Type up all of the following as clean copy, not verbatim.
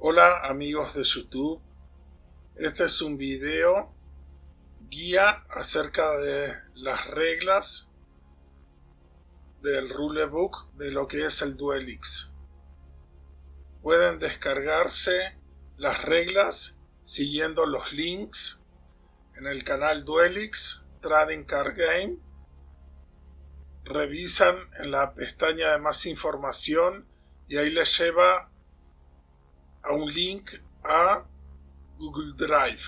Hola amigos de YouTube, este es un video guía acerca de las reglas del rulebook de lo que es el Duelix. Pueden descargarse las reglas siguiendo los links en el canal Duelix Trading Card Game. Revisan en la pestaña de más información y ahí les lleva a un link a Google Drive,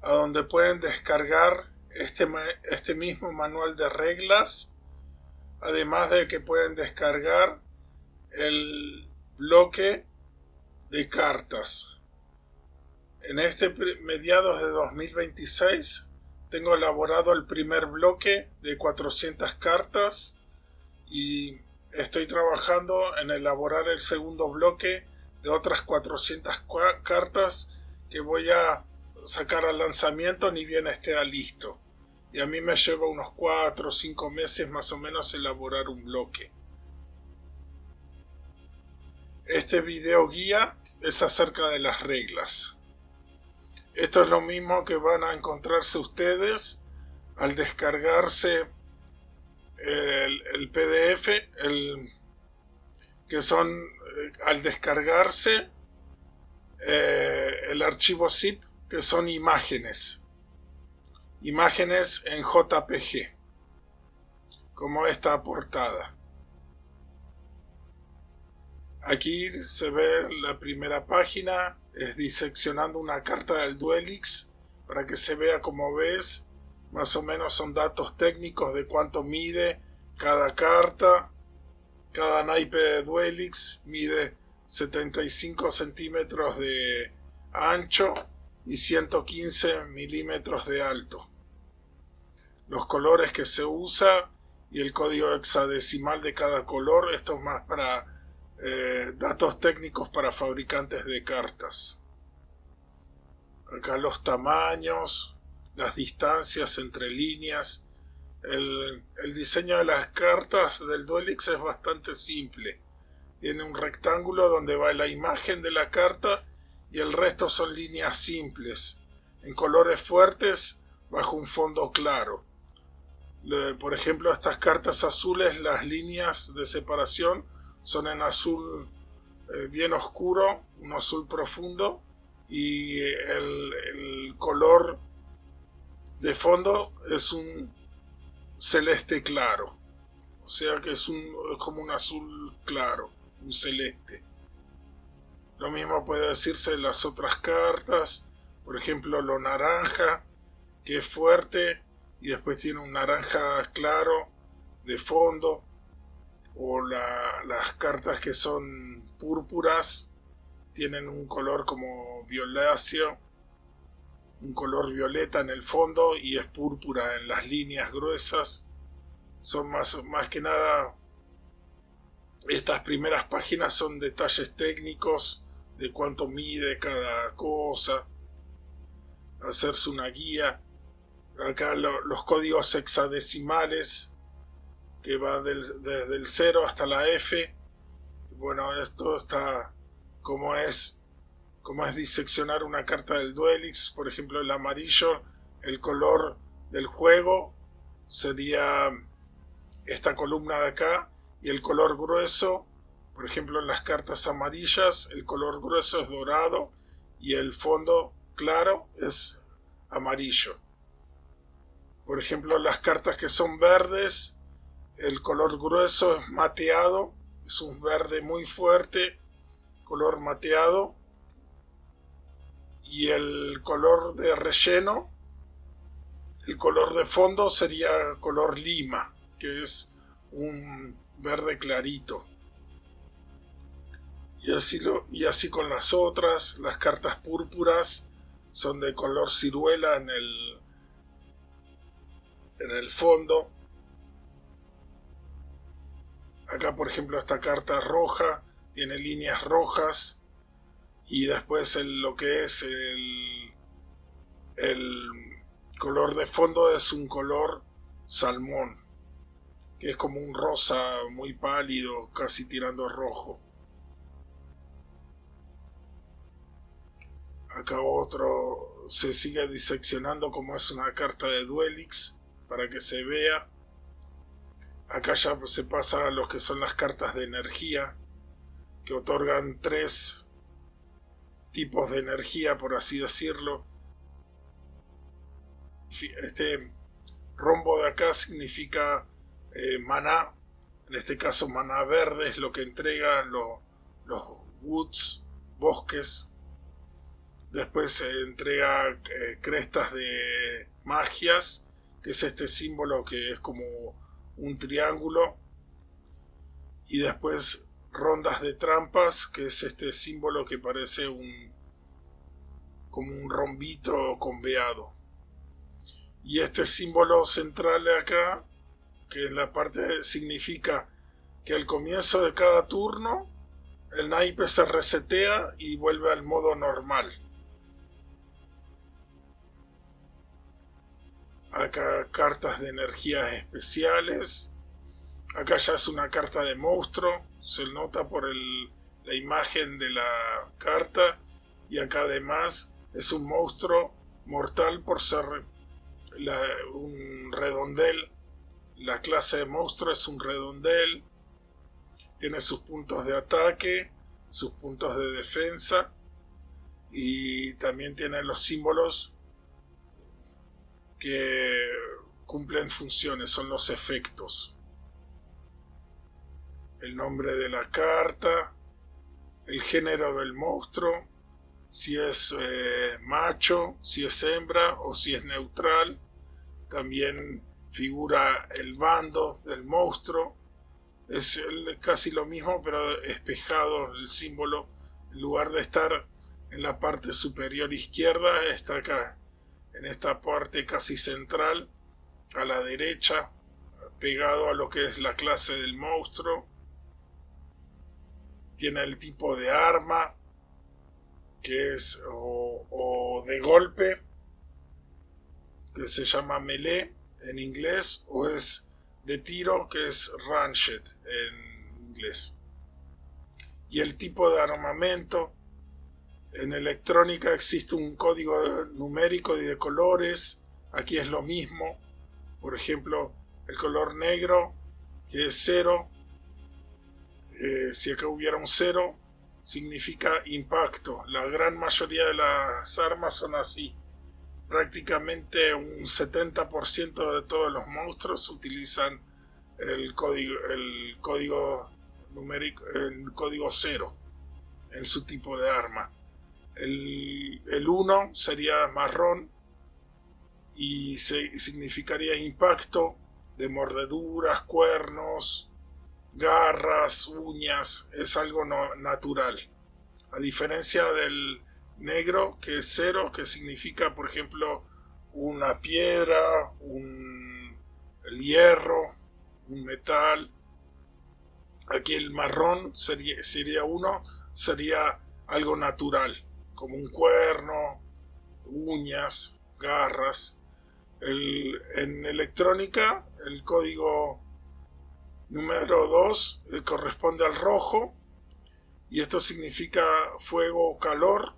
a donde pueden descargar este mismo manual de reglas, además de que pueden descargar el bloque de cartas. En mediados de 2026 tengo elaborado el primer bloque de 400 cartas y estoy trabajando en elaborar el segundo bloque de otras 400 cartas que voy a sacar al lanzamiento ni bien esté listo. Y a mí me lleva unos 4 o 5 meses más o menos elaborar un bloque. Este video guía es acerca de las reglas. Esto es lo mismo que van a encontrarse ustedes al descargarse el PDF, que son al descargarse el archivo zip, que son imágenes en JPG, como esta portada. Aquí se ve la primera página, es diseccionando una carta del Duelix para que se vea como ves. Más o menos son datos técnicos de cuánto mide cada carta. Cada naipe de Duelix mide 75 centímetros de ancho y 115 milímetros de alto. Los colores que se usa y el código hexadecimal de cada color, esto es más para datos técnicos para fabricantes de cartas. Acá los tamaños, las distancias entre líneas. El diseño de las cartas del Duelix es bastante simple. Tiene un rectángulo donde va la imagen de la carta y el resto son líneas simples, en colores fuertes bajo un fondo claro. Por ejemplo, estas cartas azules, las líneas de separación son en azul bien oscuro, un azul profundo, y el color de fondo es un celeste claro, o sea que es como un azul claro, un celeste. Lo mismo puede decirse de las otras cartas, por ejemplo lo naranja, que es fuerte y después tiene un naranja claro de fondo, o las cartas que son púrpuras tienen un color como violáceo, un color violeta en el fondo y es púrpura en las líneas gruesas. Son más que nada, estas primeras páginas son detalles técnicos de cuánto mide cada cosa, hacerse una guía. Acá los códigos hexadecimales que va desde el 0 hasta la F. Bueno, esto está como es diseccionar una carta del Duelix. Por ejemplo, el amarillo, el color del juego sería esta columna de acá, y el color grueso, por ejemplo en las cartas amarillas, el color grueso es dorado y el fondo claro es amarillo. Por ejemplo, las cartas que son verdes, el color grueso es mateado, es un verde muy fuerte, color mateado, y el color de relleno, el color de fondo sería color lima, que es un verde clarito. Y así con las otras. Las cartas púrpuras son de color ciruela en el fondo. Acá por ejemplo esta carta roja tiene líneas rojas, y después lo que es el color de fondo es un color salmón, que es como un rosa muy pálido, casi tirando rojo. Acá otro se sigue diseccionando como es una carta de Duelix para que se vea. Acá ya se pasa a lo que son las cartas de energía, que otorgan 3 tipos de energía, por así decirlo. Este rombo de acá significa maná. En este caso maná verde es lo que entregan los woods, bosques. Después se entrega crestas de magias, que es este símbolo que es como un triángulo. Y después rondas de trampas, que es este símbolo que parece como un rombito conveado. Y este símbolo central de acá, que en la parte significa que al comienzo de cada turno el naipe se resetea y vuelve al modo normal. Acá cartas de energías especiales. Acá ya es una carta de monstruo, se nota por la imagen de la carta. Y acá además es un monstruo mortal por ser un redondel. La clase de monstruo es un redondel. Tiene sus puntos de ataque, sus puntos de defensa. Y también tiene los símbolos que cumplen funciones, son los efectos. El nombre de la carta, el género del monstruo, si es macho, si es hembra o si es neutral. También figura el bando del monstruo. Es casi lo mismo, pero espejado el símbolo. En lugar de estar en la parte superior izquierda, está acá, en esta parte casi central, a la derecha, pegado a lo que es la clase del monstruo. Tiene el tipo de arma, que es o de golpe, que se llama melee en inglés, o es de tiro, que es ranged en inglés. Y el tipo de armamento, en electrónica existe un código numérico y de colores. Aquí es lo mismo. Por ejemplo, el color negro, que es 0. Si acá hubiera un 0, significa impacto. La gran mayoría de las armas son así. Prácticamente un 70% de todos los monstruos utilizan el código numérico, el código 0 en su tipo de arma. El 1 sería marrón y significaría impacto de mordeduras, cuernos, garras, uñas. Es algo natural. A diferencia del negro, que es 0, que significa, por ejemplo, una piedra, el hierro, un metal. Aquí el marrón sería 1, sería algo natural, como un cuerno, uñas, garras. En electrónica, el código número 2 corresponde al rojo, y esto significa fuego o calor.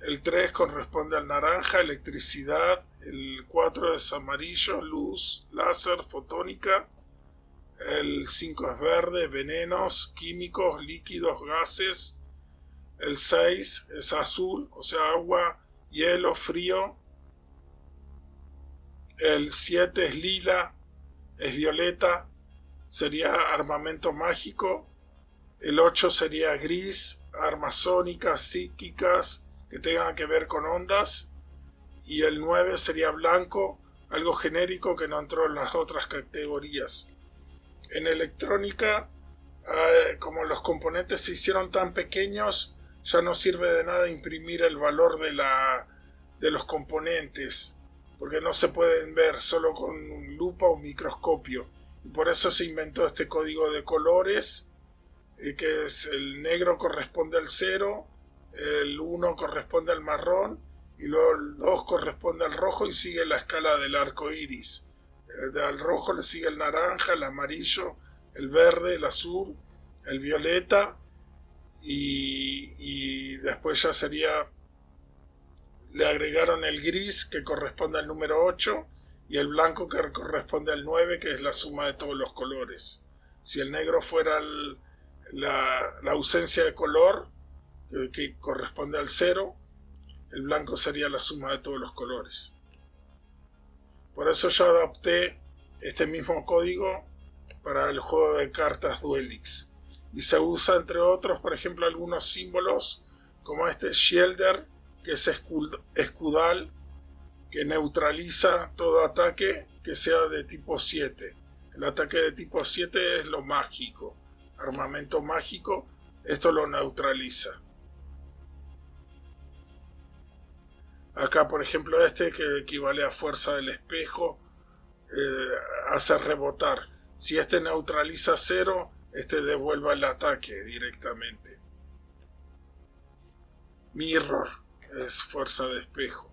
El 3 corresponde al naranja, electricidad. El 4 es amarillo, luz, láser, fotónica. El 5 es verde, venenos, químicos, líquidos, gases. El 6 es azul, o sea, agua, hielo, frío. El 7 es lila, es violeta, sería armamento mágico. El 8 sería gris, armas sónicas, psíquicas, que tengan que ver con ondas. Y el 9 sería blanco, algo genérico que no entró en las otras categorías. En electrónica, como los componentes se hicieron tan pequeños, ya no sirve de nada imprimir el valor de los componentes, porque no se pueden ver solo con lupa o microscopio. Y por eso se inventó este código de colores, que es el negro corresponde al 0, el 1 corresponde al marrón, y luego el 2 corresponde al rojo, y sigue la escala del arco iris. Al rojo le sigue el naranja, el amarillo, el verde, el azul, el violeta, y después ya sería le agregaron el gris que corresponde al número 8 y el blanco que corresponde al 9, que es la suma de todos los colores. Si el negro fuera la ausencia de color, que corresponde al 0, el blanco sería la suma de todos los colores. Por eso yo adapté este mismo código para el juego de cartas Duelix. Y se usa, entre otros, por ejemplo, algunos símbolos como este Shielder, que es escudal, que neutraliza todo ataque que sea de tipo 7. El ataque de tipo 7 es lo mágico, armamento mágico, esto lo neutraliza. Acá, por ejemplo, este que equivale a fuerza del espejo, hace rebotar. Si este neutraliza 0, este devuelve el ataque directamente. Mirror es fuerza de espejo.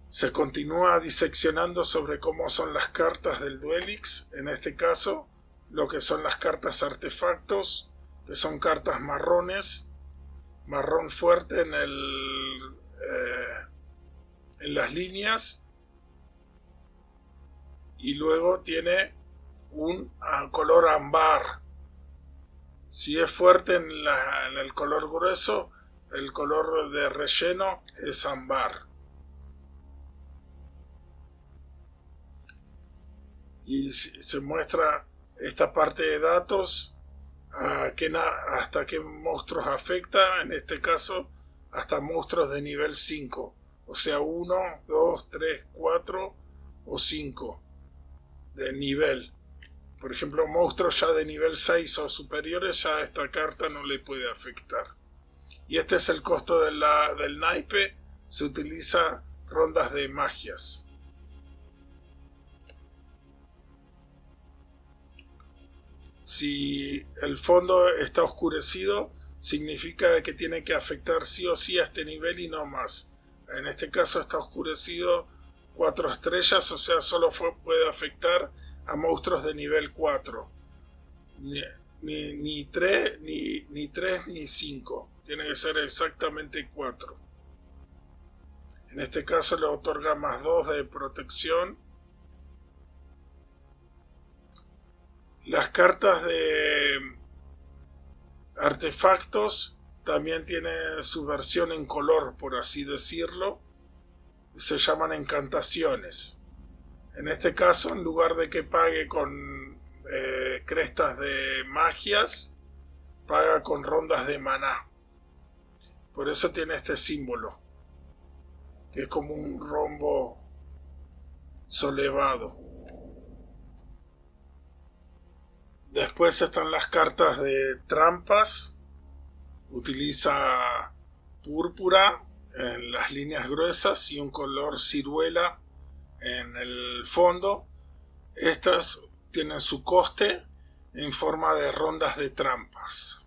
Se continúa diseccionando sobre cómo son las cartas del Duelix. En este caso, lo que son las cartas artefactos, que son cartas marrones, marrón fuerte en las líneas, y luego tiene un color ámbar. Si es fuerte en el color grueso, el color de relleno es ámbar. Y se muestra esta parte de datos, hasta qué monstruos afecta, en este caso hasta monstruos de nivel 5, o sea 1, 2, 3, 4 o 5 de nivel. Por ejemplo, monstruos ya de nivel 6 o superiores, ya esta carta no le puede afectar. Y este es el costo del naipe. Se utiliza rondas de magias. Si el fondo está oscurecido, significa que tiene que afectar sí o sí a este nivel y no más. En este caso está oscurecido 4 estrellas, o sea, solo puede afectar a monstruos de nivel 4. Ni 3 ni 5. Tiene que ser exactamente 4. En este caso le otorga más 2 de protección. Las cartas de artefactos también tienen su versión en color, por así decirlo. Se llaman encantaciones. En este caso, en lugar de que pague con crestas de magias, paga con rondas de maná. Por eso tiene este símbolo, que es como un rombo solevado. Después están las cartas de trampas. Utiliza púrpura en las líneas gruesas y un color ciruela en el fondo. Estas tienen su coste en forma de rondas de trampas.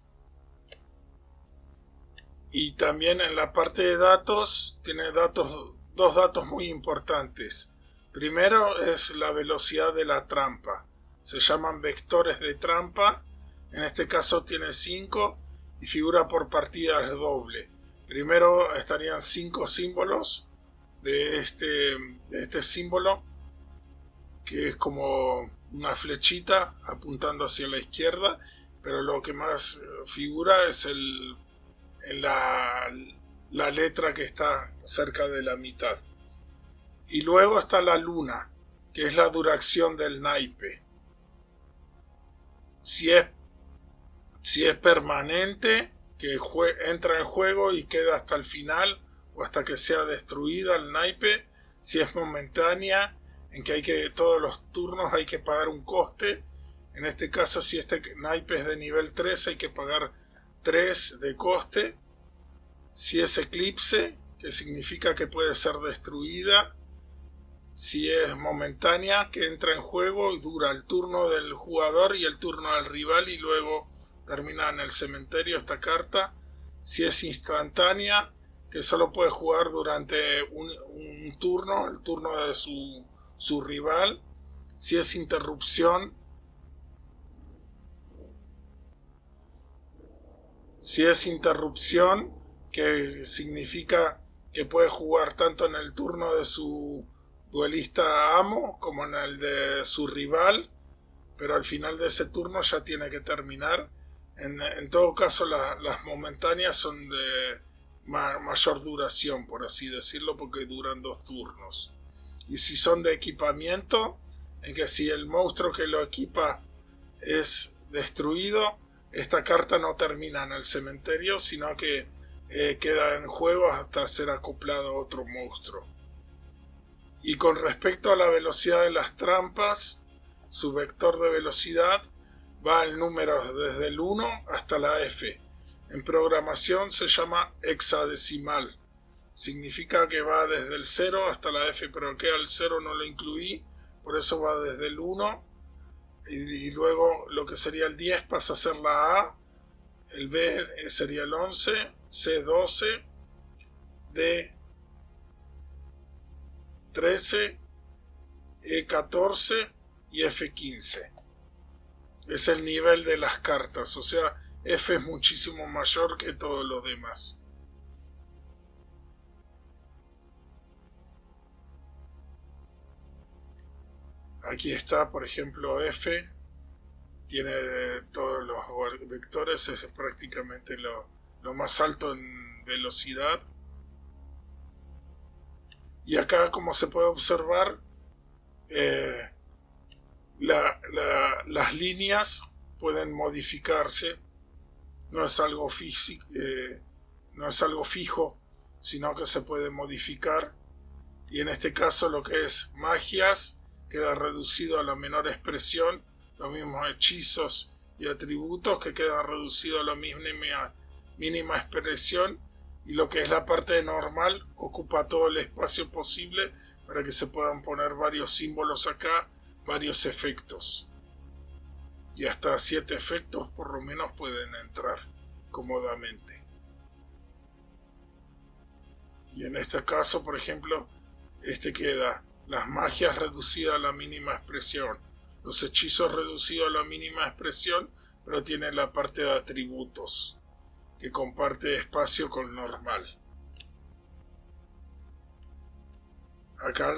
Y también en la parte de datos tiene dos datos muy importantes. Primero es la velocidad de la trampa. Se llaman vectores de trampa. En este caso tiene 5 y figura por partidas doble. Primero estarían 5 símbolos de este símbolo, que es como una flechita apuntando hacia la izquierda, pero lo que más figura es la letra que está cerca de la mitad. Y luego está la luna, que es la duración del naipe. Si es permanente, que entra en juego y queda hasta el final o hasta que sea destruida el naipe. Si es momentánea, en que todos los turnos hay que pagar un coste. En este caso, si este naipe es de nivel 3, hay que pagar 3 de coste. Si es eclipse, que significa que puede ser destruida. Si es momentánea, que entra en juego y dura el turno del jugador y el turno del rival y luego termina en el cementerio esta carta. Si es instantánea, que solo puede jugar durante un turno, el turno de su rival. Si es interrupción, que significa que puede jugar tanto en el turno de su duelista amo como en el de su rival, pero al final de ese turno ya tiene que terminar. En todo caso, las momentáneas son de mayor duración, por así decirlo, porque duran 2 turnos. Y si son de equipamiento, en que si el monstruo que lo equipa es destruido, esta carta no termina en el cementerio, sino que queda en juego hasta ser acoplado a otro monstruo. Y con respecto a la velocidad de las trampas, su vector de velocidad va en números desde el 1 hasta la F. En programación se llama hexadecimal. Significa que va desde el 0 hasta la F, pero aquí al 0 no lo incluí, por eso va desde el 1 y luego lo que sería el 10 pasa a ser la A, el B sería el 11, C 12, D 13, E 14 y F 15. Es el nivel de las cartas, o sea, F es muchísimo mayor que todos los demás. Aquí está, por ejemplo, F, tiene todos los vectores, es prácticamente lo más alto en velocidad. Y acá, como se puede observar, las líneas pueden modificarse, no es algo físico, no es algo fijo, sino que se puede modificar. Y en este caso lo que es magias queda reducido a la menor expresión, los mismos hechizos y atributos que quedan reducidos a la mínima expresión, y lo que es la parte normal ocupa todo el espacio posible para que se puedan poner varios símbolos acá, varios efectos. Y hasta 7 efectos por lo menos pueden entrar cómodamente. Y en este caso, por ejemplo, queda las magias reducidas a la mínima expresión, los hechizos reducidos a la mínima expresión, pero tiene la parte de atributos, que comparte espacio con normal. Acá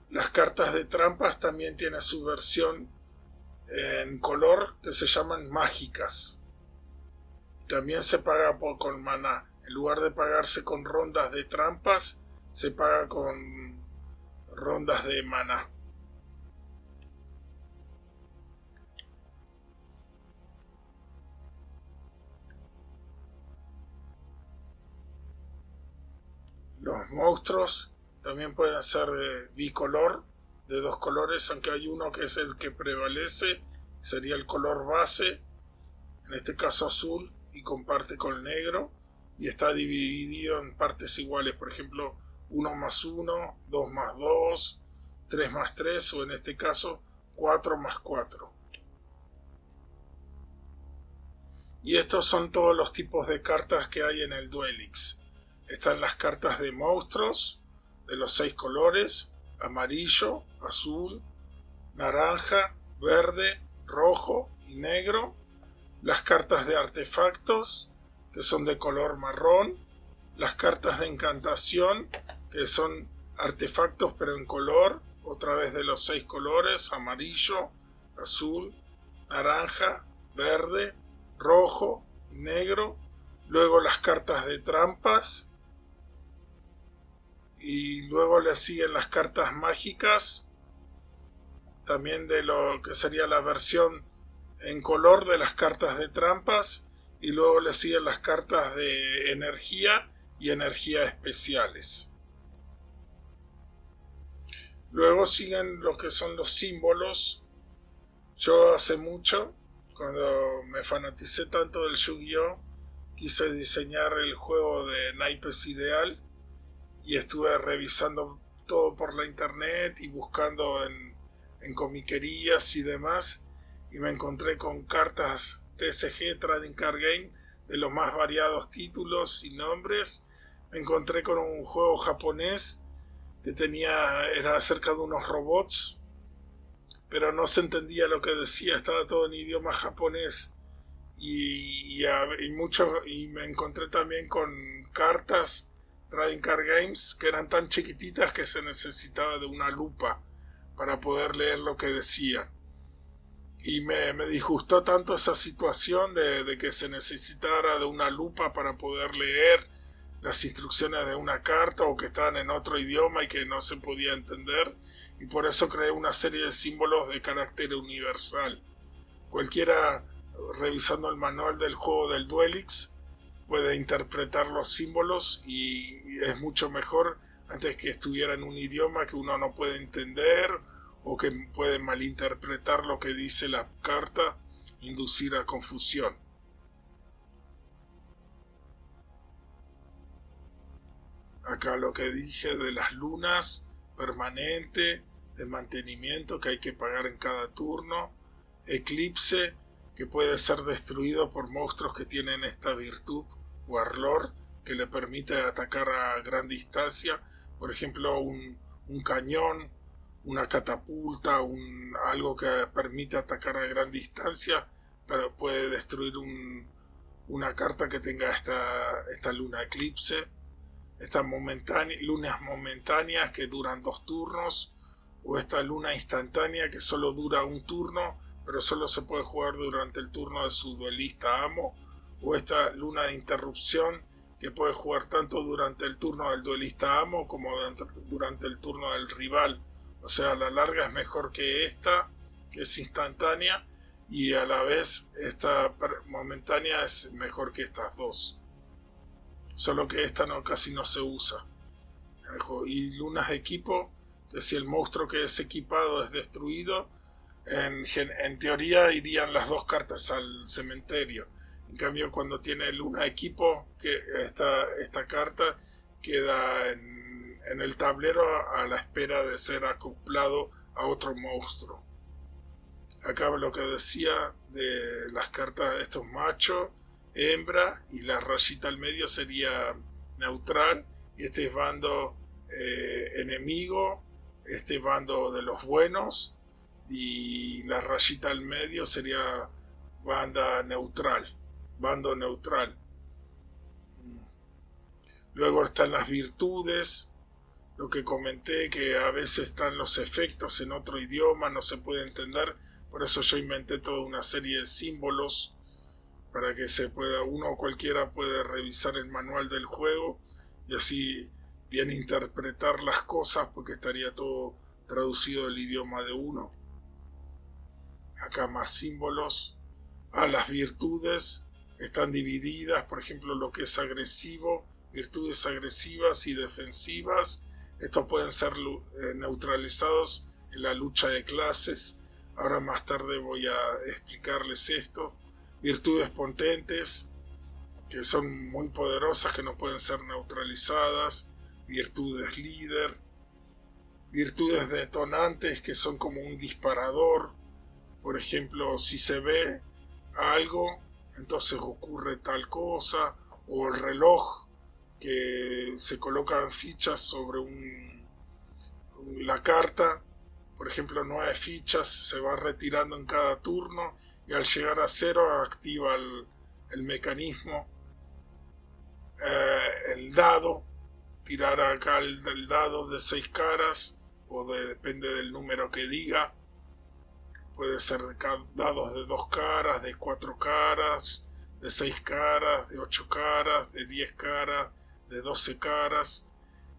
las cartas de trampas también tienen su versión en color, que se llaman mágicas. También se paga con maná. En lugar de pagarse con rondas de trampas, se paga con rondas de maná. Los monstruos también pueden ser bicolor, de 2 colores, aunque hay uno que es el que prevalece, sería el color base, en este caso azul, y comparte con negro, y está dividido en partes iguales, por ejemplo 1 más 1, 2 más 2, 3 más 3, o en este caso 4 más 4. Y estos son todos los tipos de cartas que hay en el Duelix. Están las cartas de monstruos, de los 6 colores: amarillo, azul, naranja, verde, rojo y negro. Las cartas de artefactos, que son de color marrón. Las cartas de encantación, que son artefactos pero en color, otra vez de los 6 colores: amarillo, azul, naranja, verde, rojo y negro. Luego las cartas de trampas, y luego le siguen las cartas mágicas, también de lo que sería la versión en color de las cartas de trampas, y luego le siguen las cartas de energía y energía especiales. Luego siguen lo que son los símbolos. Yo hace mucho, cuando me fanaticé tanto del Yu-Gi-Oh, quise diseñar el juego de naipes ideal, y estuve revisando todo por la internet y buscando en comiquerías y demás, y me encontré con cartas TCG, Trading Card Game, de los más variados títulos y nombres. Me encontré con un juego japonés que era acerca de unos robots, pero no se entendía lo que decía, estaba todo en idioma japonés, y me encontré también con cartas Trading Card Games que eran tan chiquititas que se necesitaba de una lupa para poder leer lo que decían. Y me disgustó tanto esa situación de que se necesitara de una lupa para poder leer las instrucciones de una carta, o que estaban en otro idioma y que no se podía entender, y por eso creé una serie de símbolos de carácter universal. Cualquiera, revisando el manual del juego del Duelix, puede interpretar los símbolos, y es mucho mejor antes que estuviera en un idioma que uno no puede entender, o que puede malinterpretar lo que dice la carta, inducir a confusión. Acá lo que dije de las lunas permanente, de mantenimiento que hay que pagar en cada turno, eclipse que puede ser destruido por monstruos que tienen esta virtud, Warlord, que le permite atacar a gran distancia, por ejemplo un cañón, una catapulta, algo que permite atacar a gran distancia, pero puede destruir una carta que tenga esta luna eclipse. Estas lunas momentáneas que duran 2 turnos, o esta luna instantánea que solo dura un turno, pero solo se puede jugar durante el turno de su duelista amo, o esta luna de interrupción que puede jugar tanto durante el turno del duelista amo como durante el turno del rival. O sea, a la larga es mejor que esta, que es instantánea, y a la vez esta momentánea es mejor que estas dos. Solo que esta casi no se usa. Y lunas de equipo, que si el monstruo que es equipado es destruido, en teoría irían las 2 cartas al cementerio. En cambio, cuando tiene luna de equipo, que esta carta queda en el tablero a la espera de ser acoplado a otro monstruo. Acá lo que decía de las cartas de estos machos, hembra, y la rayita al medio sería neutral, y este es bando enemigo, este bando de los buenos, y la rayita al medio sería bando neutral. Luego están las virtudes, lo que comenté, que a veces están los efectos en otro idioma, no se puede entender, por eso yo inventé toda una serie de símbolos para que cualquiera puede revisar el manual del juego y así bien interpretar las cosas, porque estaría todo traducido del idioma de uno. Acá más símbolos. Las virtudes están divididas, por ejemplo, lo que es agresivo, virtudes agresivas y defensivas. Estos pueden ser neutralizados en la lucha de clases. Ahora más tarde voy a explicarles esto. Virtudes potentes, que son muy poderosas, que no pueden ser neutralizadas. Virtudes líder. Virtudes detonantes, que son como un disparador. Por ejemplo, si se ve algo, entonces ocurre tal cosa. O el reloj, que se colocan fichas sobre la carta. Por ejemplo, 9 fichas, se va retirando en cada turno, y al llegar a 0 activa el mecanismo. El dado, tirar acá el dado de 6 caras, depende del número que diga. Puede ser dados de 2 caras, de 4 caras, de 6 caras, de 8 caras, de 10 caras, de 12 caras.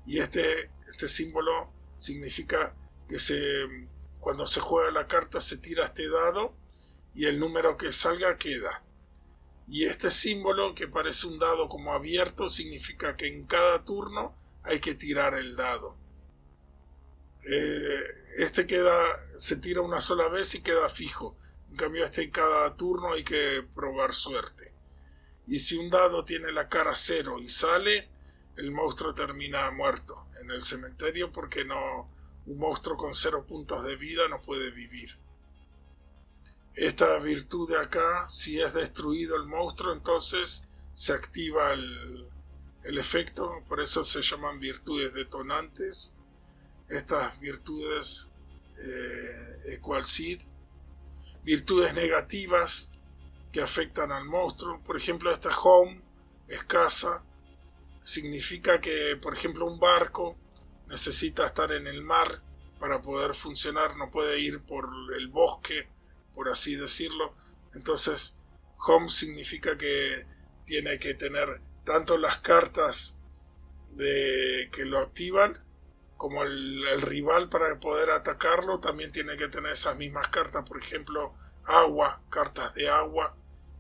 Y este símbolo significa que cuando se juega la carta se tira este dado y el número que salga queda. Y este símbolo, que parece un dado como abierto, significa que en cada turno hay que tirar el dado. Se tira una sola vez y queda fijo. En cambio, en cada turno hay que probar suerte. Y si un dado tiene la cara 0 y sale, el monstruo termina muerto en el cementerio, porque un monstruo con 0 puntos de vida no puede vivir. Esta virtud de acá, si es destruido el monstruo, entonces se activa el efecto, por eso se llaman virtudes detonantes. Estas virtudes Equal Seed. Virtudes negativas, que afectan al monstruo. Por ejemplo, esta home es casa. Significa que, por ejemplo, un barco necesita estar en el mar para poder funcionar, no puede ir por el bosque, por así decirlo. Entonces, home significa que tiene que tener tanto las cartas que lo activan como el rival para poder atacarlo también tiene que tener esas mismas cartas. Por ejemplo, agua, cartas de agua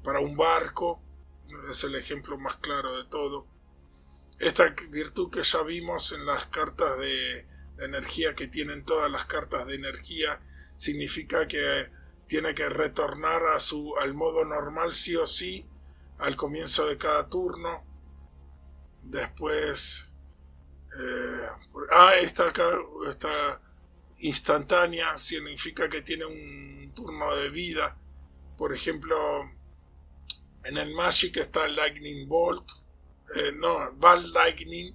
para un barco, es el ejemplo más claro de todo. Esta virtud que ya vimos en las cartas de energía, que tienen todas las cartas de energía, significa que tiene que retornar al modo normal sí o sí al comienzo de cada turno. Después esta instantánea significa que tiene un turno de vida. Por ejemplo, en el Magic está el Lightning Bolt, Ball Lightning.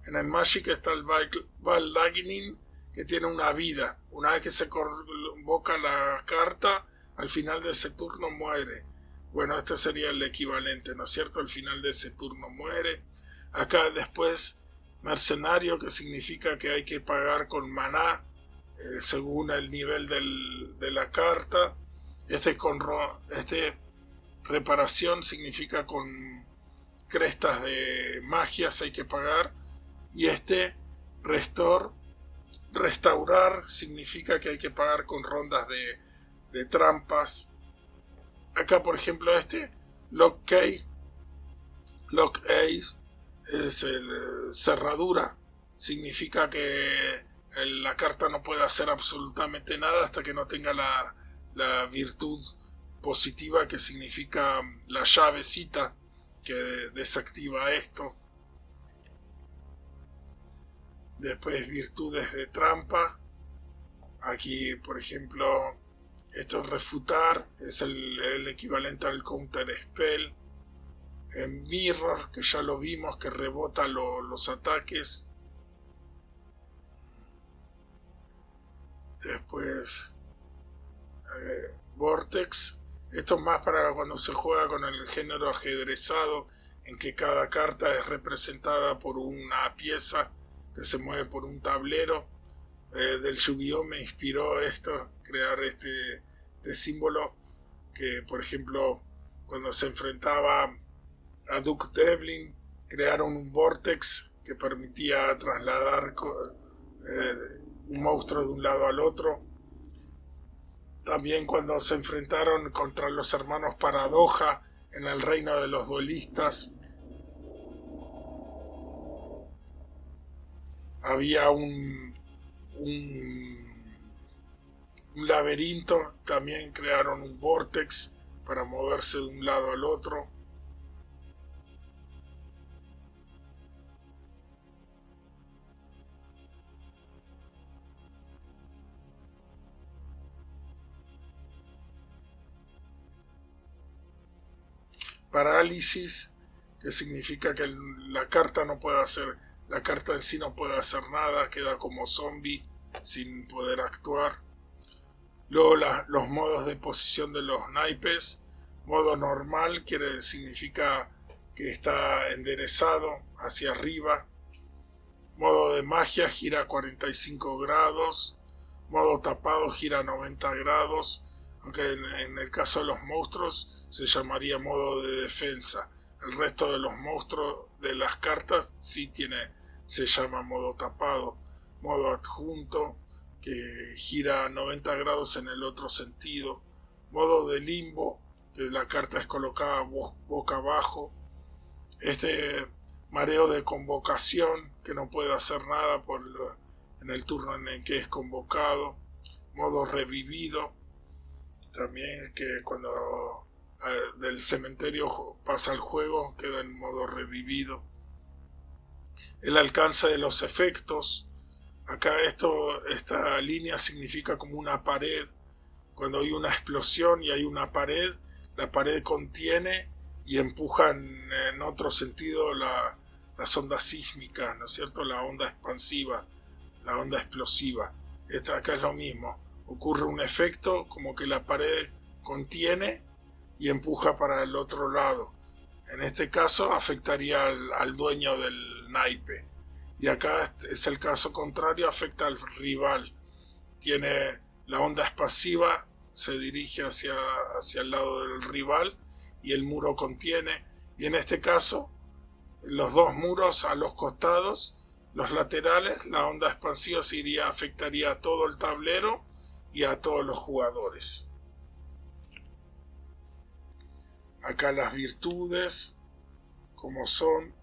En el Magic está el Ball Lightning, que tiene una vida. Una vez que se convoca la carta, al final de ese turno muere. Bueno, este sería el equivalente, ¿no es cierto? Al final de ese turno muere. Acá después, mercenario, que significa que hay que pagar con maná, según el nivel de la carta. Este reparación significa con crestas de magias hay que pagar. Y este restaurar significa que hay que pagar con rondas de trampas. Acá, por ejemplo, este Lock Ace es cerradura. Significa que la carta no puede hacer absolutamente nada hasta que no tenga la virtud positiva, que significa la llavecita que desactiva esto. Después virtudes de trampa. Aquí, por ejemplo, esto es refutar, es el equivalente al counter spell. En mirror, que ya lo vimos, que rebota los ataques. Después vortex. Esto es más para cuando se juega con el género ajedrezado, en que cada carta es representada por una pieza que se mueve por un tablero. Del Yu-Gi-Oh me inspiró crear este símbolo, que por ejemplo cuando se enfrentaba a Duke Devlin crearon un vortex que permitía trasladar un monstruo de un lado al otro. También cuando se enfrentaron contra los hermanos Paradoja en el reino de los duelistas, había un laberinto. También crearon un vortex para moverse de un lado al otro. Parálisis, que significa que la carta en sí no puede hacer nada, queda como zombie sin poder actuar. Luego los modos de posición de los naipes. Modo normal significa que está enderezado hacia arriba. Modo de magia gira 45 grados. Modo tapado gira 90 grados. Aunque en el caso de los monstruos se llamaría modo de defensa. El resto de los monstruos de las cartas se llama modo tapado. Modo adjunto, que gira 90 grados en el otro sentido. Modo de limbo, que la carta es colocada boca abajo. Este mareo de convocación, que no puede hacer nada en el turno en el que es convocado. Modo revivido, también que cuando del cementerio pasa al juego queda en modo revivido. El alcance de los efectos. Acá esta línea significa como una pared. Cuando hay una explosión y hay una pared, la pared contiene y empuja en otro sentido las ondas sísmicas, ¿no es cierto? La onda expansiva, la onda explosiva. Acá es lo mismo. Ocurre un efecto como que la pared contiene y empuja para el otro lado. En este caso afectaría al dueño del naipe. Y acá es el caso contrario, afecta al rival. Tiene la onda expansiva, se dirige hacia el lado del rival y el muro contiene. Y en este caso, los dos muros a los costados, los laterales, la onda expansiva afectaría a todo el tablero y a todos los jugadores. Acá las virtudes, como son.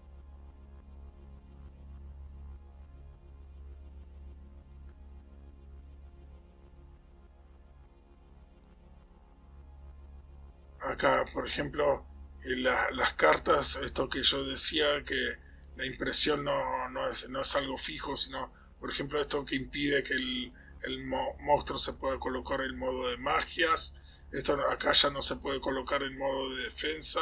Acá, por ejemplo, las cartas, esto que yo decía, que la impresión no es algo fijo, sino, por ejemplo, esto que impide que el monstruo se pueda colocar en modo de magias. Esto acá ya no se puede colocar en modo de defensa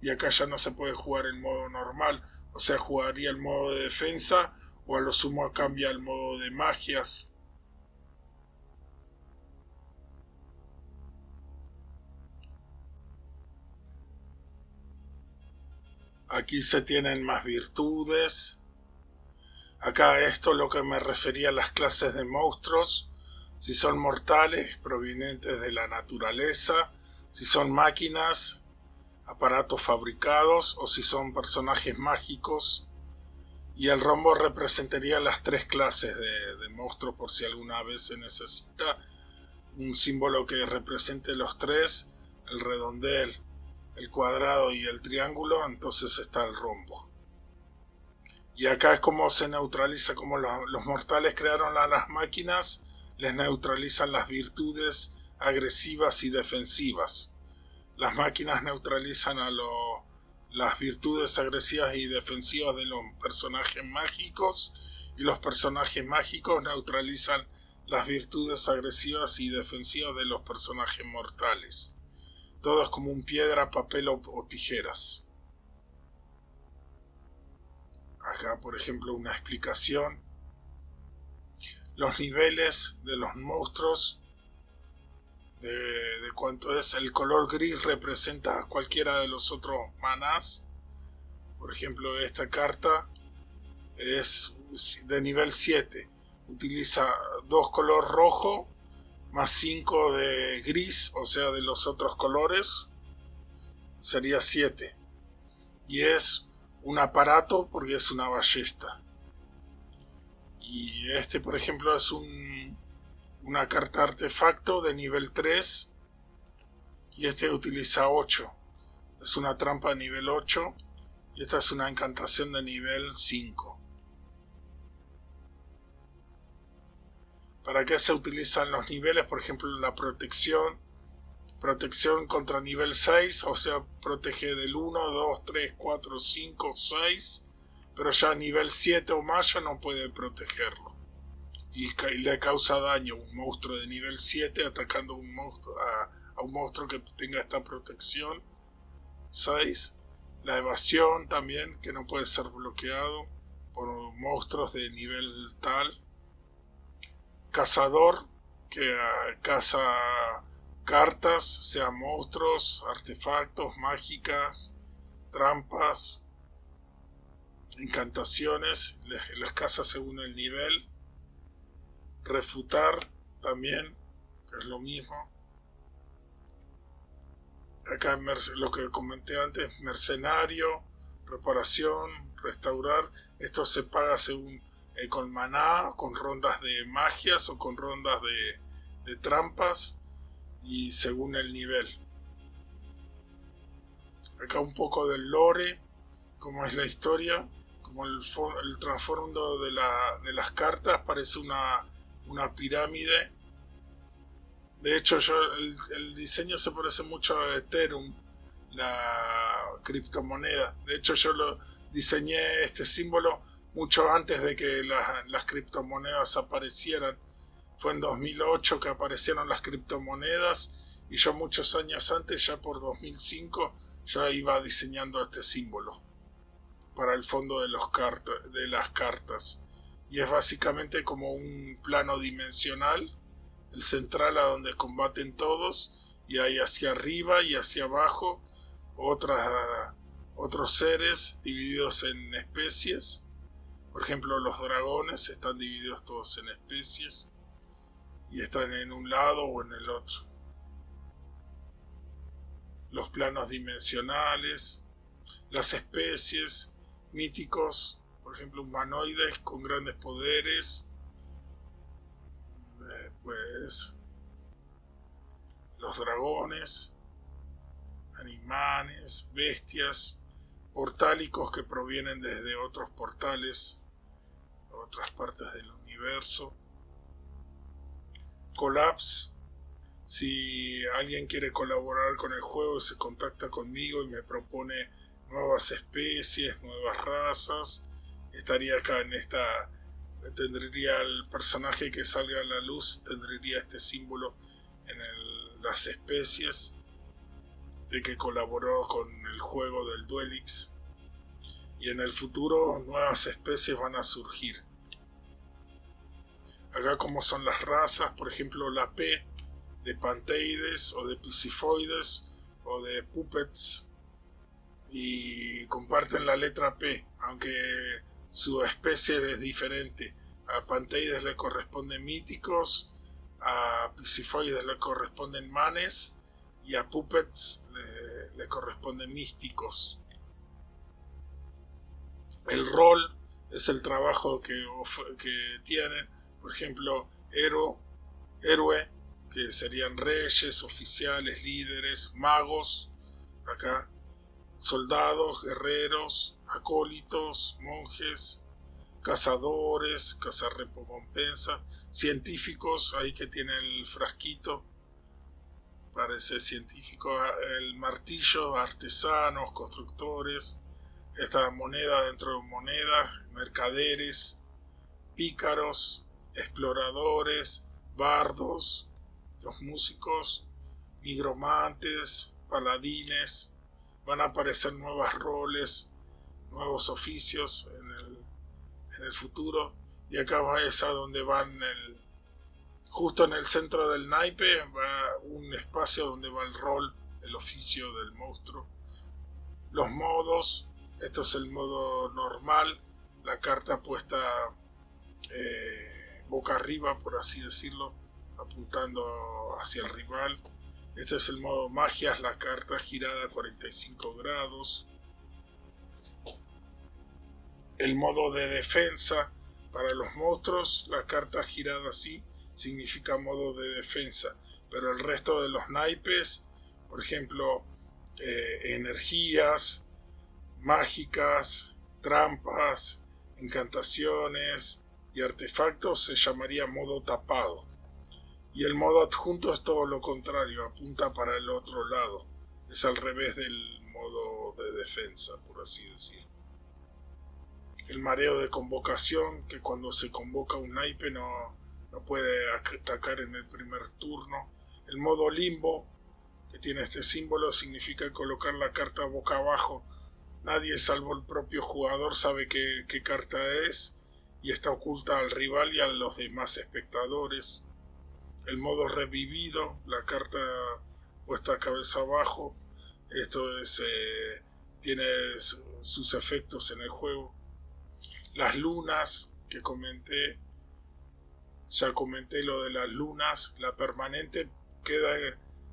y acá ya no se puede jugar en modo normal. O sea, jugaría el modo de defensa o a lo sumo cambia el modo de magias. Aquí se tienen más virtudes. Acá esto es lo que me refería a las clases de monstruos. Si son mortales, provenientes de la naturaleza. Si son máquinas, aparatos fabricados. O si son personajes mágicos. Y el rombo representaría las tres clases de monstruos por si alguna vez se necesita un símbolo que represente los tres, el redondel, el cuadrado y el triángulo, entonces está el rombo. Y acá es como se neutraliza, como los mortales crearon a las máquinas, les neutralizan las virtudes agresivas y defensivas. Las máquinas neutralizan las virtudes agresivas y defensivas de los personajes mágicos, y los personajes mágicos neutralizan las virtudes agresivas y defensivas de los personajes mortales. Todo es como un piedra, papel o tijeras. Acá, por ejemplo, una explicación. Los niveles de los monstruos, de cuánto es. El color gris representa cualquiera de los otros manás. Por ejemplo, esta carta es de nivel 7. Utiliza 2 color rojo más 5 de gris, o sea, de los otros colores. Sería 7. Y es un aparato porque es una ballesta. Y este, por ejemplo, es una carta artefacto de nivel 3. Y este utiliza 8. Es una trampa de nivel 8. Y esta es una encantación de nivel 5. ¿Para qué se utilizan los niveles? Por ejemplo, la protección. Protección contra nivel 6, o sea, protege del 1, 2, 3, 4, 5, 6. Pero ya a nivel 7 o más ya no puede protegerlo. Y le causa daño un monstruo de nivel 7 atacando a un monstruo que tenga esta protección. 6. La evasión también, que no puede ser bloqueado por monstruos de nivel tal. Cazador, que caza cartas, sean monstruos, artefactos, mágicas, trampas, encantaciones, las caza según el nivel. Refutar también, que es lo mismo. Acá lo que comenté antes, mercenario, reparación, restaurar. Esto se paga según con maná, con rondas de magias o con rondas de trampas y según el nivel. Acá un poco del lore, cómo es la historia, como el trasfondo de las cartas parece una pirámide. De hecho, el diseño se parece mucho a Ethereum, la criptomoneda. De hecho, yo diseñé este símbolo mucho antes de que las criptomonedas aparecieran. Fue en 2008 que aparecieron las criptomonedas y yo muchos años antes, ya por 2005, ya iba diseñando este símbolo para el fondo de las cartas. Y es básicamente como un plano dimensional, el central a donde combaten todos, y hay hacia arriba y hacia abajo otros seres divididos en especies. Por ejemplo, los dragones están divididos todos en especies y están en un lado o en el otro. Los planos dimensionales, las especies, míticos, por ejemplo, humanoides con grandes poderes, pues los dragones, animales, bestias, portálicos que provienen desde otros portales, otras partes del universo. Collapse, si alguien quiere colaborar con el juego, se contacta conmigo y me propone nuevas especies, nuevas razas, estaría acá en esta, tendría el personaje que salga a la luz, tendría este símbolo en las especies de que colaboró con el juego del Duelix, y en el futuro nuevas especies van a surgir. Acá como son las razas, por ejemplo la P de Panteides o de Pisifoides o de Puppets, y comparten la letra P, aunque su especie es diferente. A Panteides le corresponden míticos, a Pisifoides le corresponden manes y a Puppets le corresponden místicos. El rol es el trabajo que tienen, por ejemplo, héroe, que serían reyes, oficiales, líderes, magos, acá, soldados, guerreros, acólitos, monjes, cazadores, cazarrecompensa, científicos, ahí que tiene el frasquito, parece científico, el martillo, artesanos, constructores, esta moneda dentro de moneda, mercaderes, pícaros, exploradores, bardos, los músicos, nigromantes, paladines. Van a aparecer nuevos roles, nuevos oficios en el futuro. Y acá es a donde van justo en el centro del naipe va un espacio donde va el rol, el oficio del monstruo. Los modos, esto es el modo normal, la carta puesta boca arriba, por así decirlo, apuntando hacia el rival. Este es el modo magias, la carta girada a 45 grados. El modo de defensa, para los monstruos, la carta girada así significa modo de defensa, pero el resto de los naipes, por ejemplo, energías mágicas, trampas, encantaciones y artefactos, se llamaría modo tapado. Y el modo adjunto es todo lo contrario, apunta para el otro lado, es al revés del modo de defensa, por así decir. El mareo de convocación, que cuando se convoca un naipe no puede atacar en el primer turno. El modo limbo, que tiene este símbolo, significa colocar la carta boca abajo. Nadie salvo el propio jugador sabe qué carta es y está oculta al rival y a los demás espectadores. El modo revivido, la carta puesta cabeza abajo, esto tiene sus efectos en el juego. Las lunas que ya comenté lo de las lunas, la permanente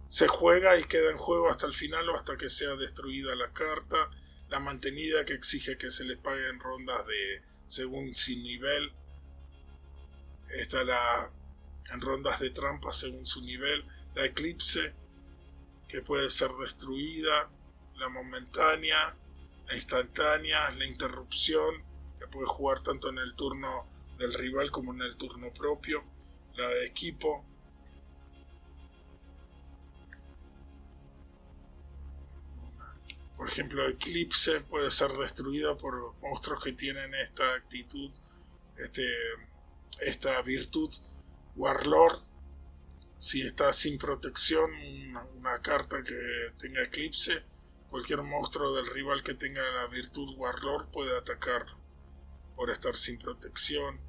se juega y queda en juego hasta el final o hasta que sea destruida la carta. La mantenida, que exige que se le pague en rondas según su nivel. Está en rondas de trampa según su nivel. La eclipse, que puede ser destruida. La momentánea, la instantánea, la interrupción, que puede jugar tanto en el turno del rival como en el turno propio. La de equipo. Por ejemplo, Eclipse puede ser destruida por monstruos que tienen esta actitud, esta virtud. Warlord, si está sin protección, una carta que tenga Eclipse, cualquier monstruo del rival que tenga la virtud Warlord puede atacar por estar sin protección.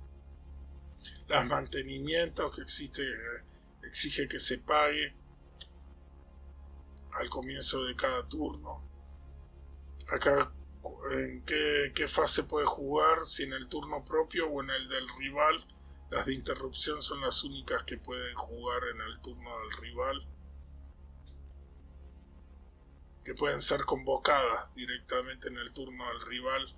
Los mantenimientos, que exige que se pague. al comienzo de cada turno. Acá en qué fase puede jugar, si en el turno propio o en el del rival. Las de interrupción son las únicas que pueden jugar en el turno del rival, que pueden ser convocadas directamente en el turno del rival,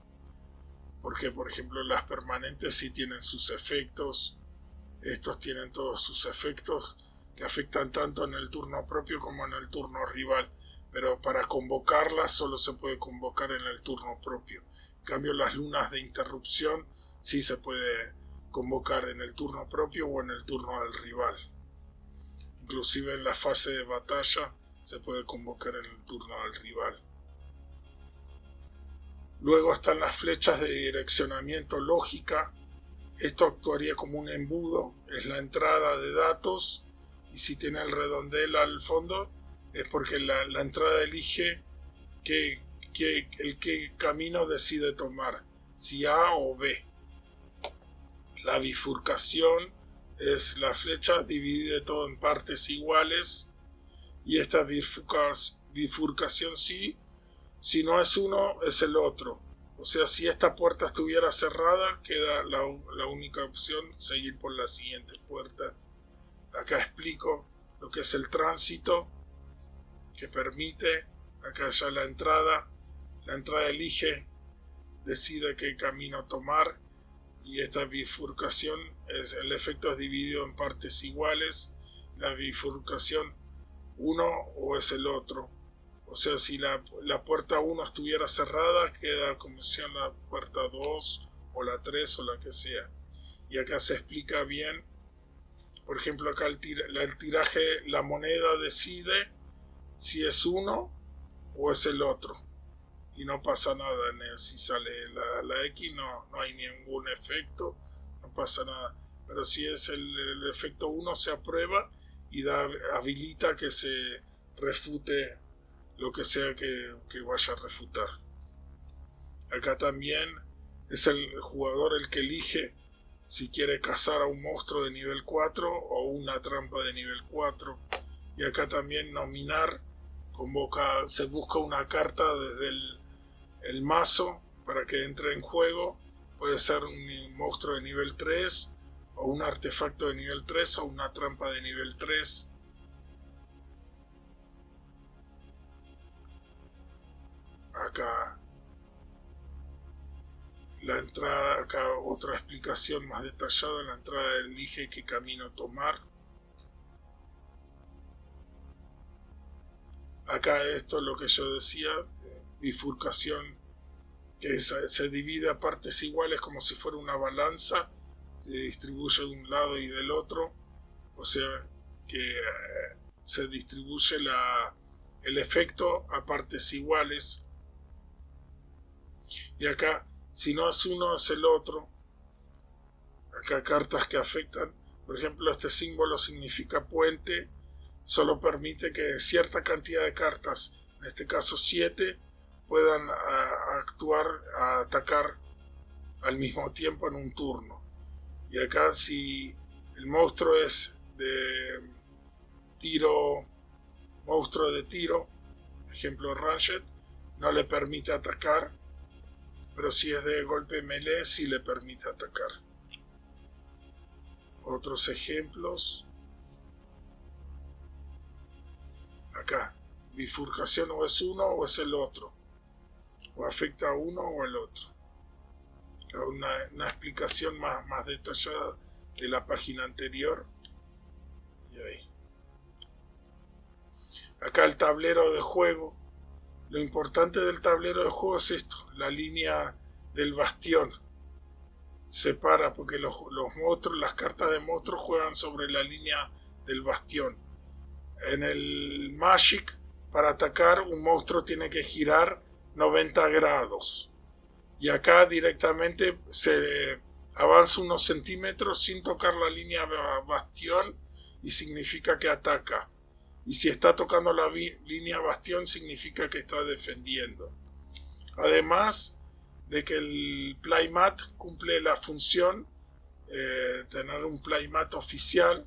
porque por ejemplo las permanentes sí tienen sus efectos. Estos tienen todos sus efectos que afectan tanto en el turno propio como en el turno rival, pero para convocarlas solo se puede convocar en el turno propio. En cambio, las lunas de interrupción sí se puede convocar en el turno propio o en el turno del rival. Inclusive en la fase de batalla se puede convocar en el turno del rival. Luego están las flechas de direccionamiento lógica. Esto actuaría como un embudo, es la entrada de datos, y si tiene el redondel al fondo es porque la entrada elige qué camino decide tomar, si A o B. La bifurcación es la flecha, divide todo en partes iguales, y esta bifurcación sí, si no es uno es el otro. O sea, si esta puerta estuviera cerrada, queda la única opción seguir por la siguiente puerta. Acá explico lo que es el tránsito, que permite, acá ya la entrada elige, decide qué camino tomar, y esta bifurcación, el efecto es dividido en partes iguales, la bifurcación uno o es el otro. O sea, si la puerta 1 estuviera cerrada, queda como opción la puerta 2 o la 3 o la que sea. Y acá se explica bien, por ejemplo, acá el tiraje, la moneda decide si es uno o es el otro. Y no pasa nada en él. Si sale la X no hay ningún efecto, no pasa nada. Pero si es el efecto 1 se aprueba y habilita que se refute lo que sea que vaya a refutar. Acá también es el jugador el que elige si quiere cazar a un monstruo de nivel 4 o una trampa de nivel 4. Y acá también nominar, se busca una carta desde el mazo para que entre en juego. Puede ser un monstruo de nivel 3 o un artefacto de nivel 3 o una trampa de nivel 3. Acá la entrada, acá otra explicación más detallada, la entrada elige qué camino tomar. Acá esto es lo que yo decía, bifurcación, que se divide a partes iguales como si fuera una balanza, se distribuye de un lado y del otro, o sea que se distribuye el efecto a partes iguales. Y acá, si no es uno, es el otro. Acá cartas que afectan, por ejemplo, este símbolo significa puente, solo permite que cierta cantidad de cartas, en este caso 7, puedan actuar, atacar al mismo tiempo en un turno. Y acá si el monstruo es de tiro, monstruo de tiro, ejemplo Ranged, no le permite atacar, pero si es de golpe melee sí le permite atacar. Otros ejemplos. Acá, bifurcación o es uno o es el otro, o afecta a uno o el otro. Una explicación más detallada de la página anterior. Y ahí. Acá el tablero de juego. Lo importante del tablero de juego es esto, la línea del bastión. Separa porque los monstruos, las cartas de monstruos juegan sobre la línea del bastión. En el Magic, para atacar, un monstruo tiene que girar 90 grados. Y acá directamente se avanza unos centímetros sin tocar la línea bastión y significa que ataca. Y si está tocando la línea bastión significa que está defendiendo. Además de que el playmat cumple la función, tener un playmat oficial,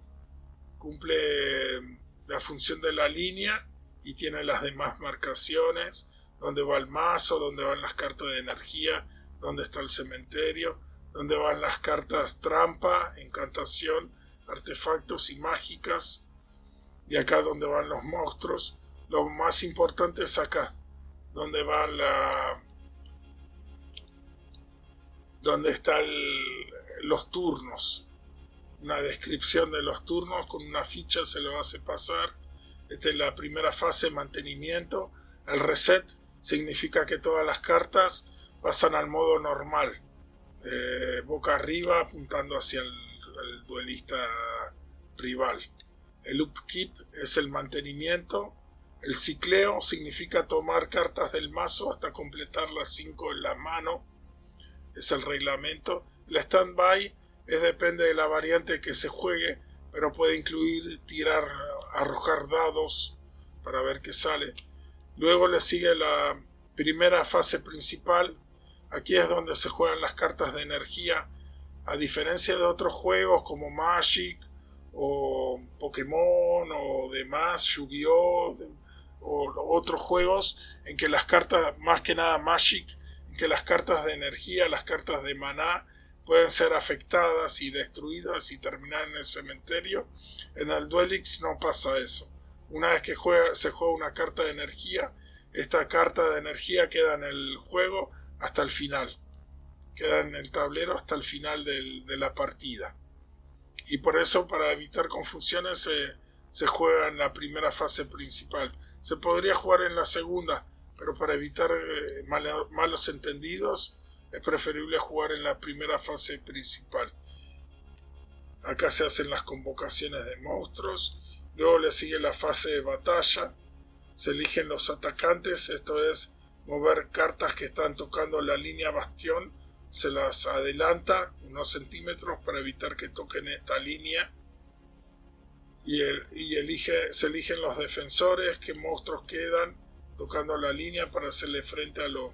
cumple la función de la línea y tiene las demás marcaciones, dónde va el mazo, dónde van las cartas de energía, dónde está el cementerio, dónde van las cartas trampa, encantación, artefactos y mágicas, y acá donde van los monstruos. Lo más importante es acá, donde va donde están los turnos, una descripción de los turnos con una ficha se lo hace pasar. Esta es la primera fase, mantenimiento. El reset significa que todas las cartas pasan al modo normal, boca arriba apuntando hacia el duelista rival. El upkeep es el mantenimiento. El cicleo significa tomar cartas del mazo hasta completar las 5 en la mano, es el reglamento. El stand-by depende de la variante que se juegue, pero puede incluir arrojar dados para ver qué sale. Luego le sigue la primera fase principal. Aquí es donde se juegan las cartas de energía. A diferencia de otros juegos como Magic o Pokémon o demás, Yu-Gi-Oh! O otros juegos en que las cartas, más que nada Magic, en que las cartas de energía, las cartas de maná, pueden ser afectadas y destruidas y terminar en el cementerio. En el Duelix no pasa eso. Una vez que se juega una carta de energía, esta carta de energía queda en el juego hasta el final. Queda en el tablero hasta el final de la partida. Y por eso, para evitar confusiones, se juega en la primera fase principal. Se podría jugar en la segunda, pero para evitar malos entendidos, es preferible jugar en la primera fase principal. Acá se hacen las convocaciones de monstruos. Luego le sigue la fase de batalla. Se eligen los atacantes, esto es mover cartas que están tocando la línea bastión. Se las adelanta unos centímetros para evitar que toquen esta línea. Se eligen los defensores, qué monstruos quedan tocando la línea para hacerle frente a los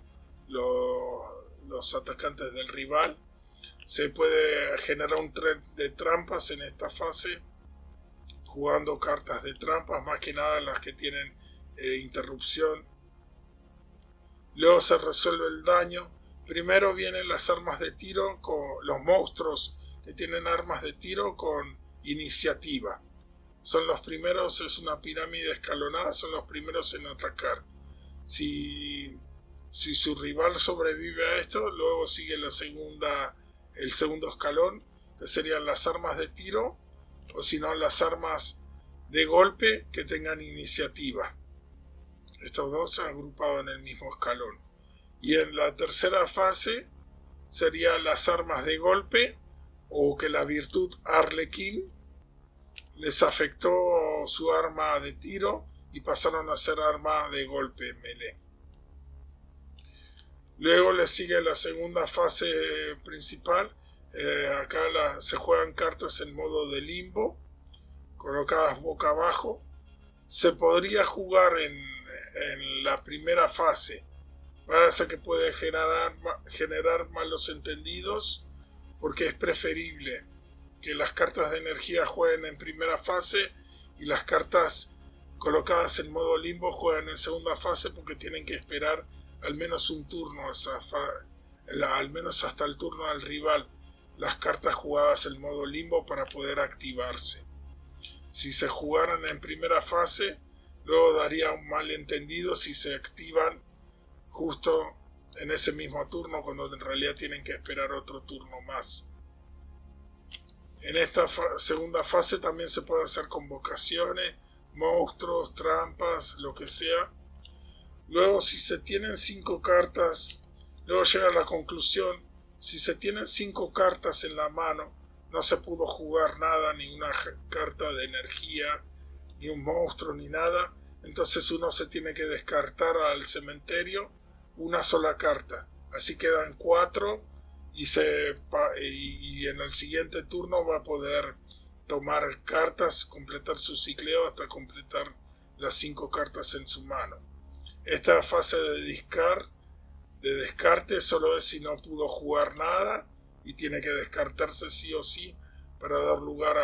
atacantes del rival. Se puede generar un tren de trampas en esta fase, jugando cartas de trampas, más que nada las que tienen interrupción. Luego se resuelve el daño. Primero vienen las armas de tiro, con los monstruos que tienen armas de tiro con iniciativa. Son los primeros, es una pirámide escalonada, son los primeros en atacar. Si su rival sobrevive a esto, luego sigue el segundo escalón, que serían las armas de tiro, o si no, las armas de golpe que tengan iniciativa. Estos dos se han agrupado en el mismo escalón. Y en la tercera fase serían las armas de golpe, o que la virtud Arlequín les afectó su arma de tiro y pasaron a ser arma de golpe melee. Luego le sigue la segunda fase principal. Acá se juegan cartas en modo de limbo, colocadas boca abajo. Se podría jugar en la primera fase. Parece que puede generar malos entendidos, porque es preferible que las cartas de energía jueguen en primera fase y las cartas colocadas en modo limbo juegan en segunda fase, porque tienen que esperar al menos un turno, al menos hasta el turno del rival, las cartas jugadas en modo limbo para poder activarse. Si se jugaran en primera fase, luego daría un malentendido si se activan justo en ese mismo turno, cuando en realidad tienen que esperar otro turno más. En esta segunda fase también se pueden hacer convocaciones, monstruos, trampas, lo que sea. Luego, si se tienen 5 cartas, luego llega la conclusión: si se tienen 5 cartas en la mano, no se pudo jugar nada, ni una carta de energía, ni un monstruo, ni nada. Entonces uno se tiene que descartar al cementerio una sola carta. Así quedan 4 y en el siguiente turno va a poder tomar cartas, completar su cicleo hasta completar las 5 cartas en su mano. Esta fase de descarte solo es si no pudo jugar nada y tiene que descartarse sí o sí para dar lugar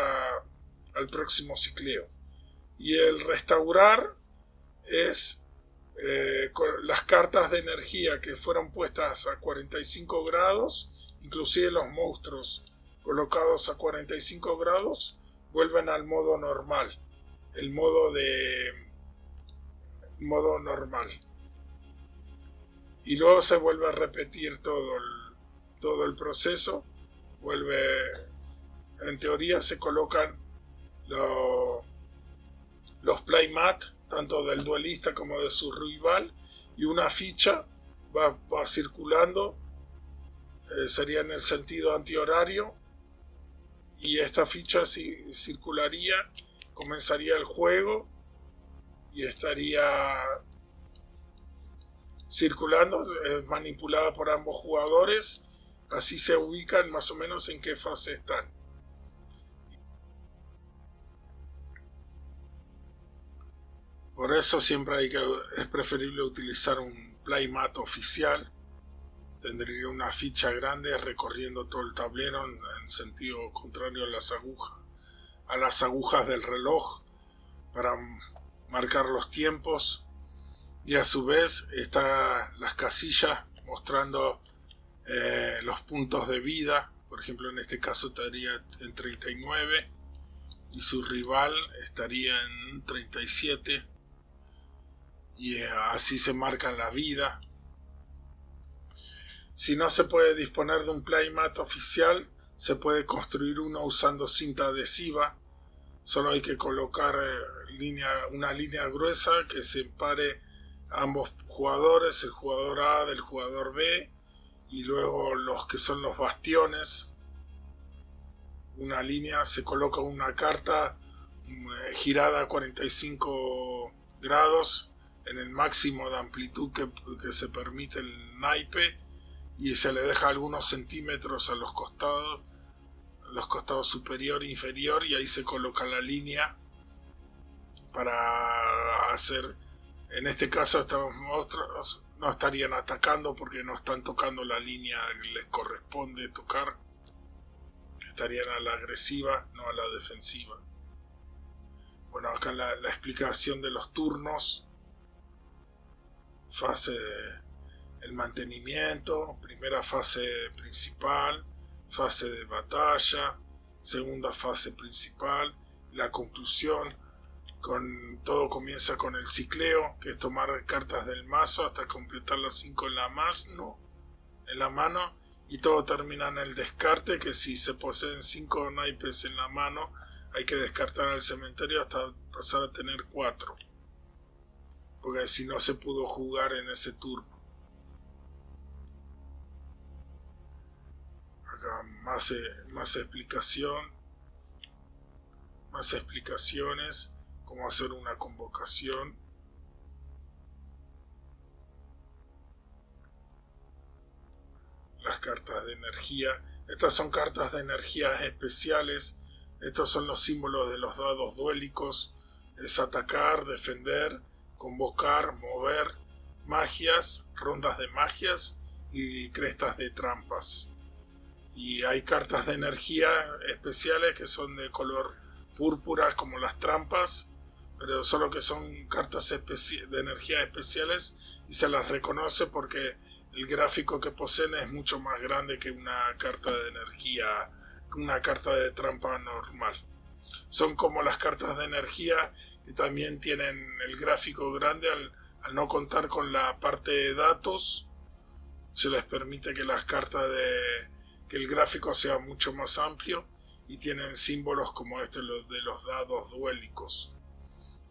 al próximo cicleo. Y el restaurar es las cartas de energía que fueron puestas a 45 grados, inclusive los monstruos colocados a 45 grados, vuelven al modo normal, el modo normal. Y luego se vuelve a repetir todo el proceso. En teoría se colocan los playmat, tanto del duelista como de su rival, y una ficha va circulando, sería en el sentido antihorario, y esta ficha circularía, comenzaría el juego y estaría circulando, manipulada por ambos jugadores, así se ubican más o menos en qué fase están. Por eso siempre es preferible utilizar un playmat oficial. Tendría una ficha grande recorriendo todo el tablero en sentido contrario a las agujas del reloj, para marcar los tiempos, y a su vez están las casillas mostrando los puntos de vida. Por ejemplo, en este caso estaría en 39 y su rival estaría en 37, y así se marcan la vida. Si no se puede disponer de un playmat oficial, se puede construir uno usando cinta adhesiva. Solo hay que colocar una línea gruesa que separe a ambos jugadores, el jugador A del jugador B, y luego los que son los bastiones. Una línea, se coloca una carta girada a 45 grados en el máximo de amplitud que se permite el naipe, y se le deja algunos centímetros a los costados superior e inferior, y ahí se coloca la línea para hacer. En este caso estos monstruos no estarían atacando porque no están tocando la línea que les corresponde tocar, estarían a la agresiva, no a la defensiva. Bueno, acá la explicación de los turnos: fase el mantenimiento, primera fase principal, fase de batalla, segunda fase principal, la conclusión. Todo comienza con el cicleo, que es tomar cartas del mazo hasta completar las 5 en la mano, y todo termina en el descarte, que si se poseen 5 naipes en la mano, hay que descartar al cementerio hasta pasar a tener 4, porque si no se pudo jugar en ese turno. Acá más explicaciones, cómo hacer una convocación. Las cartas de energía. Estas son cartas de energía especiales. Estos son los símbolos de los dados duélicos. Es atacar, defender, convocar, mover, magias, rondas de magias y crestas de trampas. Y hay cartas de energía especiales que son de color púrpura, como las trampas, pero solo que son cartas de energía especiales, y se las reconoce porque el gráfico que poseen es mucho más grande que una carta de energía, una carta de trampa normal. Son como las cartas de energía, que también tienen el gráfico grande. Al no contar con la parte de datos, se les permite que que el gráfico sea mucho más amplio, y tienen símbolos como los de los dados duélicos,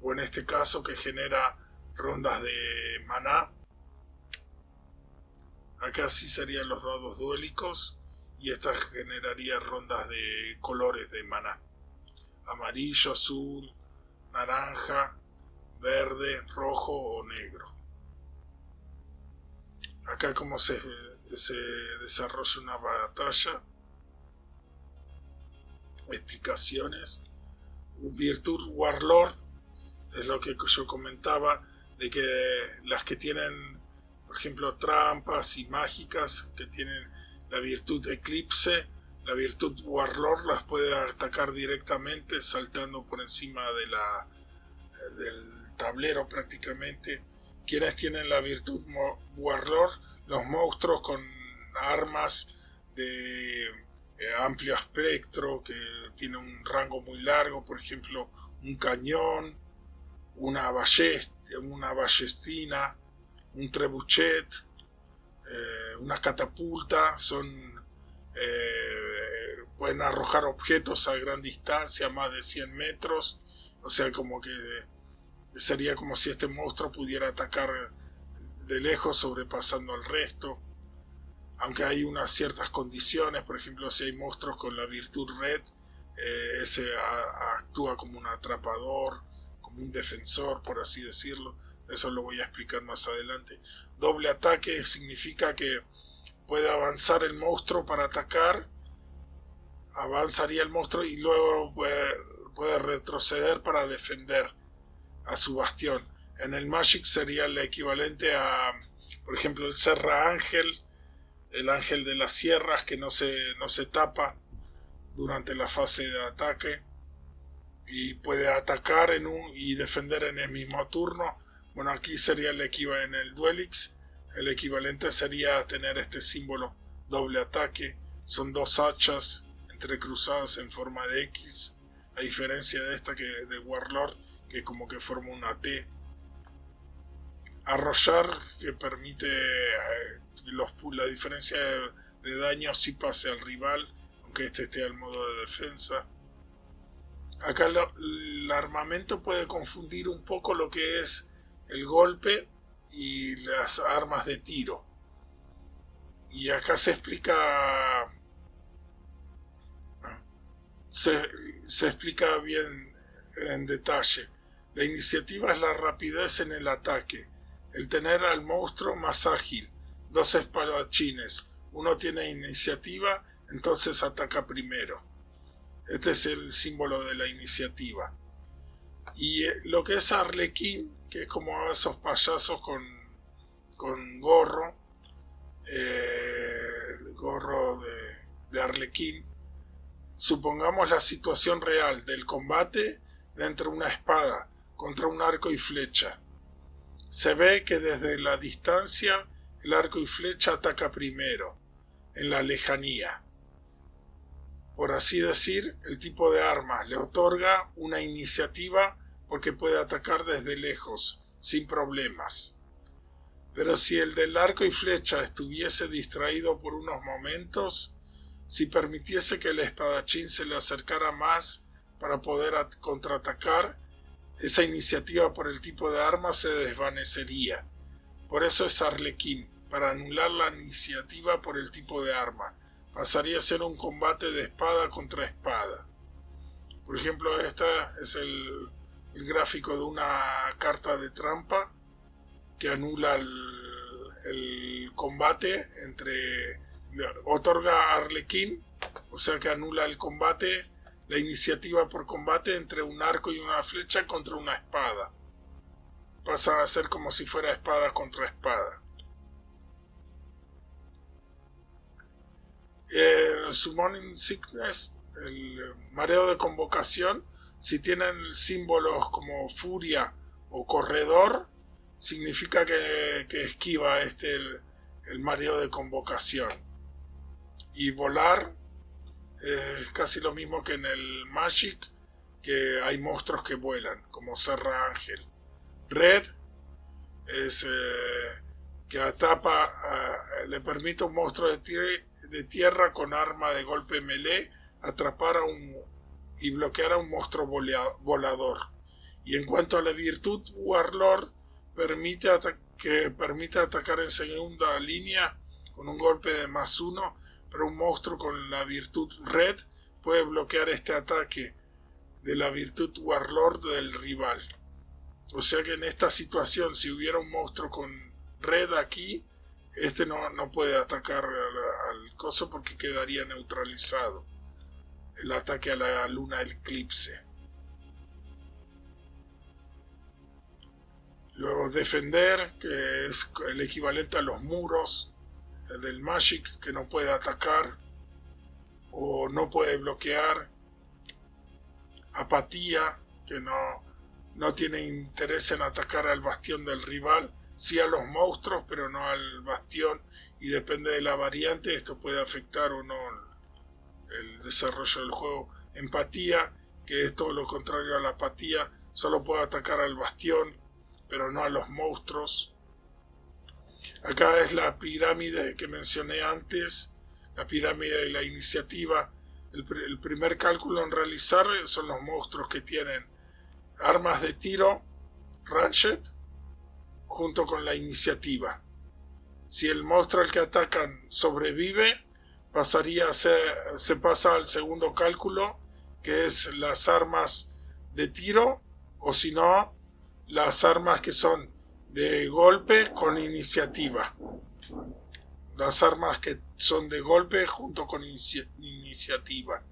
o en este caso que genera rondas de maná. Acá sí serían los dados duélicos, y esta generaría rondas de colores de maná: amarillo, azul, naranja, verde, rojo o negro. Acá como se desarrolla una batalla. Explicaciones. Virtud Warlord es lo que yo comentaba, de que las que tienen, por ejemplo, trampas y mágicas, que tienen la virtud Eclipse, la virtud Warlord las puede atacar directamente saltando por encima del tablero prácticamente. Quienes tienen la virtud Warlord, los monstruos con armas de amplio espectro, que tiene un rango muy largo, por ejemplo, un cañón, una ballestina, un trebuchet, una catapulta, pueden arrojar objetos a gran distancia, más de 100 metros, o sea, como que sería como si este monstruo pudiera atacar de lejos sobrepasando al resto, aunque hay unas ciertas condiciones. Por ejemplo, si hay monstruos con la virtud red, ese actúa como un atrapador, como un defensor, por así decirlo. Eso lo voy a explicar más adelante. Doble ataque significa que puede avanzar el monstruo para atacar, avanzaría el monstruo y luego puede retroceder para defender a su bastión. En el Magic sería el equivalente a, por ejemplo, el Serra Ángel, el ángel de las sierras que no se tapa durante la fase de ataque y puede atacar y defender en el mismo turno. Bueno, aquí sería el equivalente en el Duelix. El equivalente sería tener este símbolo doble ataque. Son dos hachas entrecruzadas en forma de X, a diferencia de esta de Warlord, que como que forma una T. Arrollar, que permite la diferencia de daño si pase al rival, aunque este esté al modo de defensa. Acá el armamento puede confundir un poco lo que es el golpe y las armas de tiro. Y acá se explica se explica bien en detalle. La iniciativa es la rapidez en el ataque, el tener al monstruo más ágil, dos espadachines, uno tiene iniciativa, entonces ataca primero. Este es el símbolo de la iniciativa. Y lo que es Arlequín, que es como esos payasos con gorro, el gorro de Arlequín. Supongamos la situación real del combate entre una espada contra un arco y flecha. Se ve que desde la distancia el arco y flecha ataca primero, en la lejanía. Por así decir, el tipo de armas le otorga una iniciativa porque puede atacar desde lejos, sin problemas. Pero si el del arco y flecha estuviese distraído por unos momentos, si permitiese que el espadachín se le acercara más para poder contraatacar, esa iniciativa por el tipo de arma se desvanecería. Por eso es Arlequín, para anular la iniciativa por el tipo de arma. Pasaría a ser un combate de espada contra espada. Por ejemplo, este es el gráfico de una carta de trampa que anula el combate otorga a Arlequín, o sea que anula el combate, la iniciativa por combate entre un arco y una flecha contra una espada. Pasa a ser como si fuera espada contra espada. El Summoning Sickness, el mareo de convocación, si tienen símbolos como furia o corredor, significa que esquiva el mareo de convocación. Y volar es casi lo mismo que en el Magic, que hay monstruos que vuelan, como Serra Ángel. Red es que le permite a un monstruo de tierra con arma de golpe melee atrapar y bloquear a un monstruo volador. Y en cuanto a la virtud Warlord, permite atacar en segunda línea con un golpe de +1, pero un monstruo con la virtud Red puede bloquear este ataque de la virtud Warlord del rival. O sea que en esta situación, si hubiera un monstruo con Red aquí, este no puede atacar al coso porque quedaría neutralizado el ataque a la luna eclipse. Luego defender, que es el equivalente a los muros del Magic, que no puede atacar o no puede bloquear. Apatía, que no no tiene interés en atacar al bastión del rival, sí a los monstruos, pero no al bastión, y depende de la variante, esto puede afectar o no el desarrollo del juego. Empatía, que es todo lo contrario a la apatía, solo puede atacar al bastión, pero no a los monstruos. Acá es la pirámide que mencioné antes, la pirámide de la iniciativa. El primer cálculo en realizar son los monstruos que tienen armas de tiro, ranged, junto con la iniciativa. Si el monstruo al que atacan sobrevive, se pasa al segundo cálculo, que es las armas de tiro, o si no, las armas que son de golpe con iniciativa. Las armas que son de golpe junto con iniciativa.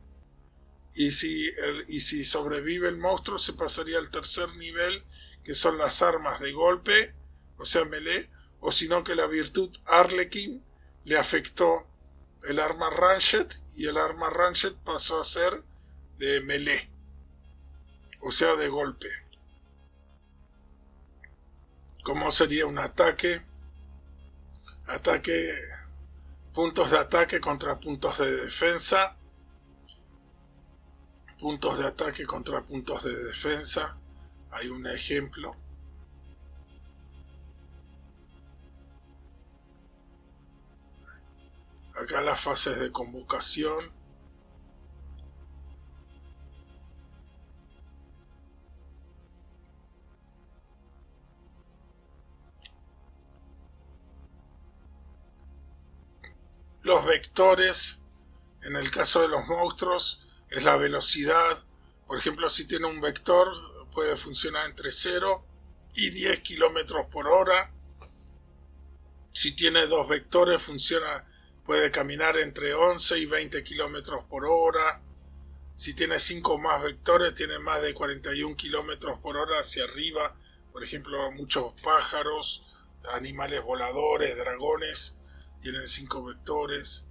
Y si sobrevive el monstruo, se pasaría al tercer nivel, que son las armas de golpe, o sea, melee, o sino que la virtud Arlequín le afectó el arma ranged, y el arma ranged pasó a ser de melee, o sea, de golpe. ¿Cómo sería un ataque? Puntos de ataque contra puntos de defensa. Puntos de ataque contra puntos de defensa. Hay un ejemplo. Acá las fases de convocación. Los vectores, en el caso de los monstruos, es la velocidad. Por ejemplo, si tiene un vector, puede funcionar entre 0 y 10 kilómetros por hora. Si tiene dos vectores, puede caminar entre 11 y 20 kilómetros por hora. Si tiene 5 más vectores, tiene más de 41 kilómetros por hora hacia arriba. Por ejemplo, muchos pájaros, animales voladores, dragones, tienen 5 vectores.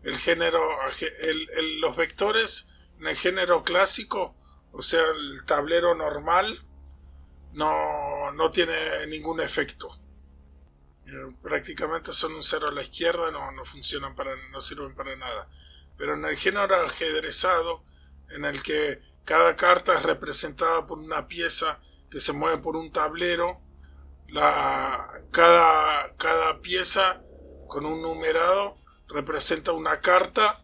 Los vectores en el género clásico, o sea, el tablero normal, no tiene ningún efecto. Prácticamente son un 0 a la izquierda, no sirven para nada. Pero en el género ajedrezado, en el que cada carta es representada por una pieza que se mueve por un tablero, cada pieza con un numerado representa una carta,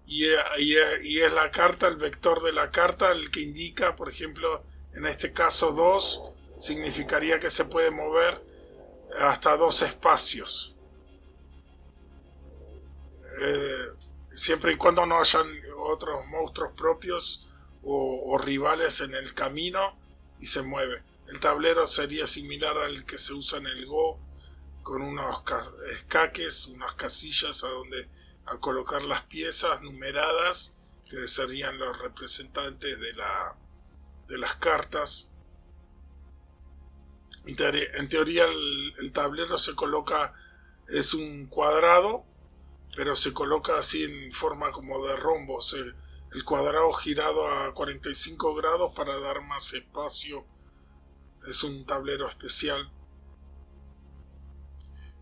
y es la carta, el vector de la carta, el que indica, por ejemplo, en este caso 2, significaría que se puede mover hasta 2 espacios. Siempre y cuando no hayan otros monstruos propios o rivales en el camino, y se mueve. El tablero sería similar al que se usa en el Go, con unos escaques, unas casillas a colocar las piezas numeradas, que serían los representantes de las cartas. En teoría el tablero es un cuadrado, pero se coloca así en forma como de rombo, el cuadrado girado a 45 grados para dar más espacio. Es un tablero especial.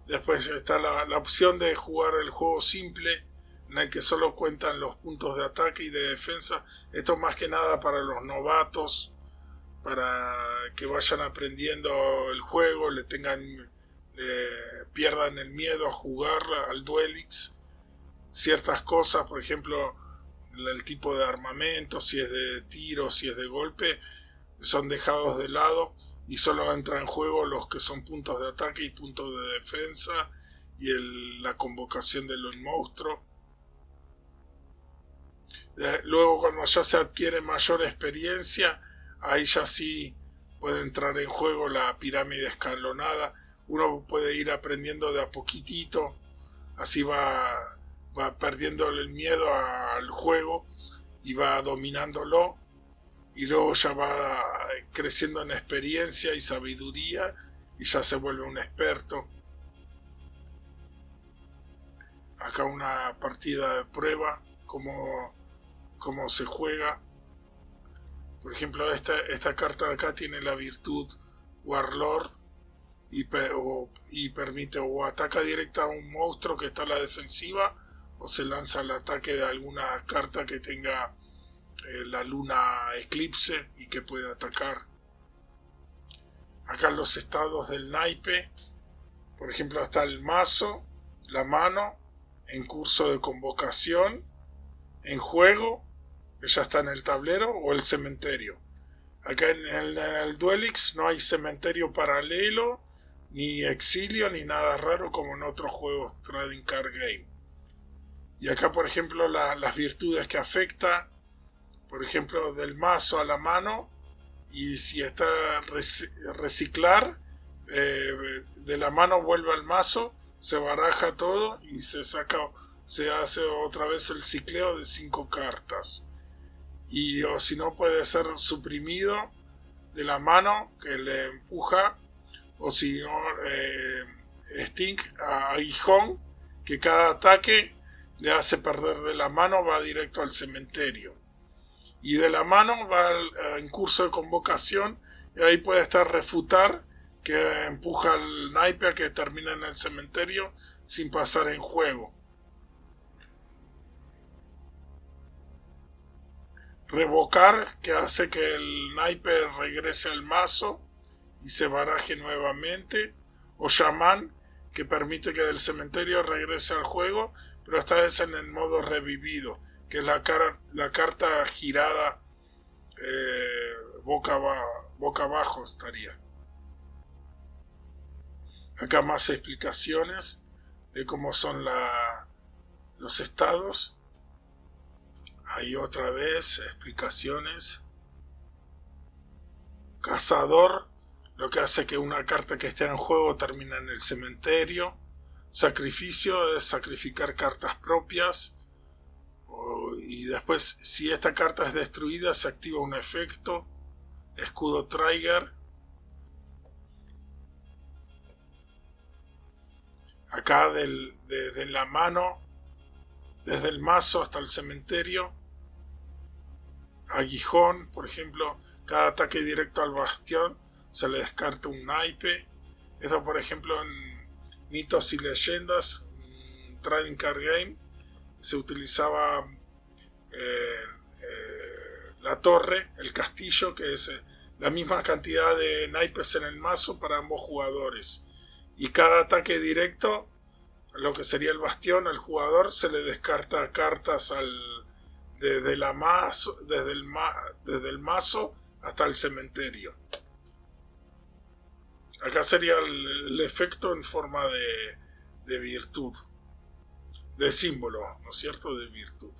Después está la opción de jugar el juego simple, en el que solo cuentan los puntos de ataque y de defensa. Esto más que nada para los novatos, para que vayan aprendiendo el juego, pierdan el miedo a jugar al Duelix. Ciertas cosas, por ejemplo, el tipo de armamento, si es de tiro, si es de golpe, son dejados de lado, y solo entra en juego los que son puntos de ataque y puntos de defensa, y la convocación de los monstruos. Luego, cuando ya se adquiere mayor experiencia, ahí ya sí puede entrar en juego la pirámide escalonada. Uno puede ir aprendiendo de a poquitito, así va perdiendo el miedo al juego y va dominándolo, y luego ya va creciendo en experiencia y sabiduría, y ya se vuelve un experto. Acá una partida de prueba, cómo se juega. Por ejemplo, esta carta de acá tiene la virtud Warlord y permite o ataca directa a un monstruo que está a la defensiva o se lanza al ataque de alguna carta que tenga la luna eclipse y que pueda atacar. Acá los estados del naipe, por ejemplo, está el mazo, la mano, en curso de convocación, en juego, que ya está en el tablero, o el cementerio. Acá en el Duelix no hay cementerio paralelo, ni exilio, ni nada raro como en otros juegos Trading Card Game. Y acá, por ejemplo, las virtudes que afecta, por ejemplo, del mazo a la mano, y si está reciclar, de la mano vuelve al mazo, se baraja todo y se hace otra vez el cicleo de 5 cartas. Y o si no, puede ser suprimido de la mano que le empuja, o si no, Sting a Aguijón, que cada ataque le hace perder de la mano, va directo al cementerio. Y de la mano va en curso de convocación, y ahí puede estar refutar, que empuja al naipe a que termine en el cementerio sin pasar en juego. Revocar, que hace que el naipe regrese al mazo y se baraje nuevamente. O Shaman, que permite que del cementerio regrese al juego, pero esta vez en el modo revivido, que es la carta girada boca abajo estaría. Acá más explicaciones de cómo son los estados. Ahí otra vez explicaciones. Cazador, lo que hace que una carta que esté en juego termine en el cementerio. Sacrificio es sacrificar cartas propias. Y después, si esta carta es destruida, se activa un efecto. Escudo trigger. Acá desde la mano, desde el mazo hasta el cementerio. Aguijón, por ejemplo, cada ataque directo al bastión se le descarta un naipe. Esto, por ejemplo, en Mitos y Leyendas, Trading Card Game, se utilizaba la torre, el castillo, que es la misma cantidad de naipes en el mazo para ambos jugadores. Y cada ataque directo, lo que sería el bastión, al jugador se le descarta cartas desde el mazo hasta el cementerio. Acá sería el efecto en forma de virtud, de símbolo, ¿no es cierto?, de virtud.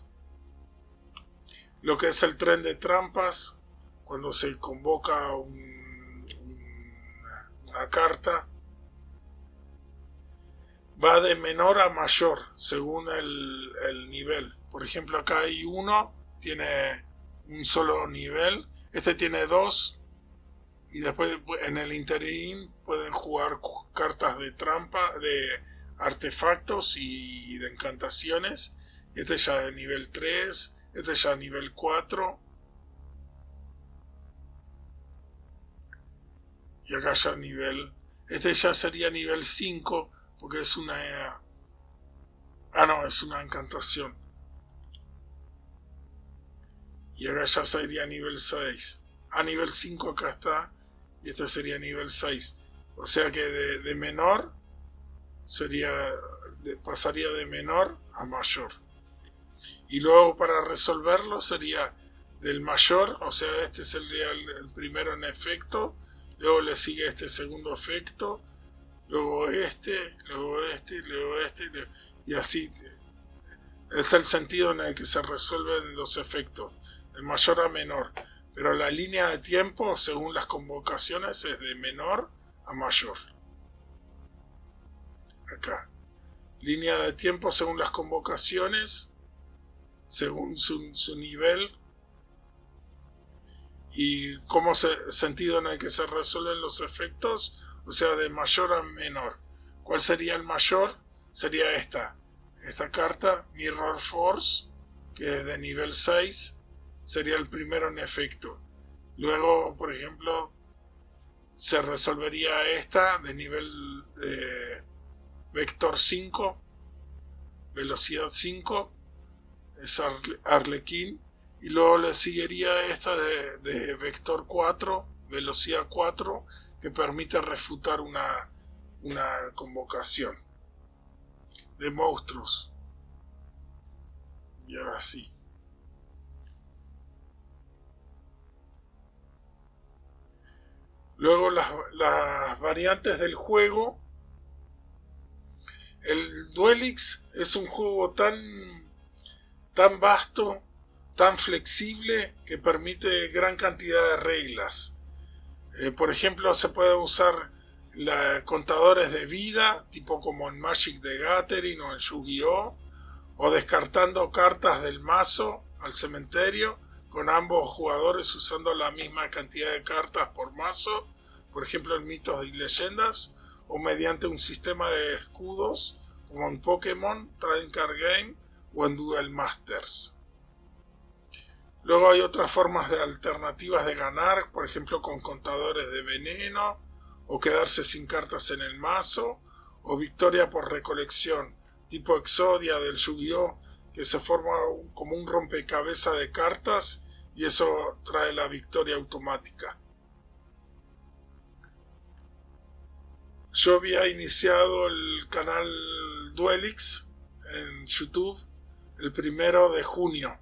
Lo que es el tren de trampas, cuando se convoca una carta, va de menor a mayor según el nivel. Por ejemplo, acá hay uno, tiene un solo nivel, este tiene 2, y después en el interín pueden jugar cartas de trampa, de artefactos y de encantaciones. Este ya es nivel 3, este ya es nivel 4. Y acá ya este ya sería nivel 5, porque es una... no, es una encantación. Y acá ya sería nivel 6. Nivel 5 acá está, y este sería nivel 6. O sea que de menor pasaría de menor a mayor. Y luego para resolverlo sería del mayor, o sea, este sería el primero en efecto, luego le sigue este segundo efecto, luego este, y así es el sentido en el que se resuelven los efectos, de mayor a menor. Pero la línea de tiempo, según las convocaciones, es de menor a mayor. Acá. Línea de tiempo según las convocaciones, según su nivel, y como sentido en el que se resuelven los efectos, o sea, de mayor a menor. ¿Cuál sería el mayor? Sería esta carta, Mirror Force, que es de nivel 6, sería el primero en efecto. Luego, por ejemplo, se resolvería esta de nivel vector 5, velocidad 5, es Arlequín, y luego le seguiría esta de vector 4, velocidad 4, que permite refutar una convocación de monstruos. Y así. Luego las variantes del juego. El Duelix es un juego tan vasto, tan flexible, que permite gran cantidad de reglas. Por ejemplo, se puede usar contadores de vida, tipo como en Magic the Gathering o en Yu-Gi-Oh!, o descartando cartas del mazo al cementerio, con ambos jugadores usando la misma cantidad de cartas por mazo, por ejemplo en Mitos y Leyendas, o mediante un sistema de escudos, como en Pokémon, Trading Card Game o en Duel Masters. Luego hay otras formas de alternativas de ganar, por ejemplo con contadores de veneno, o quedarse sin cartas en el mazo, o victoria por recolección, tipo Exodia del Yu-Gi-Oh!, que se forma como un rompecabezas de cartas y eso trae la victoria automática. Yo había iniciado el canal Duelix en YouTube el 1 de junio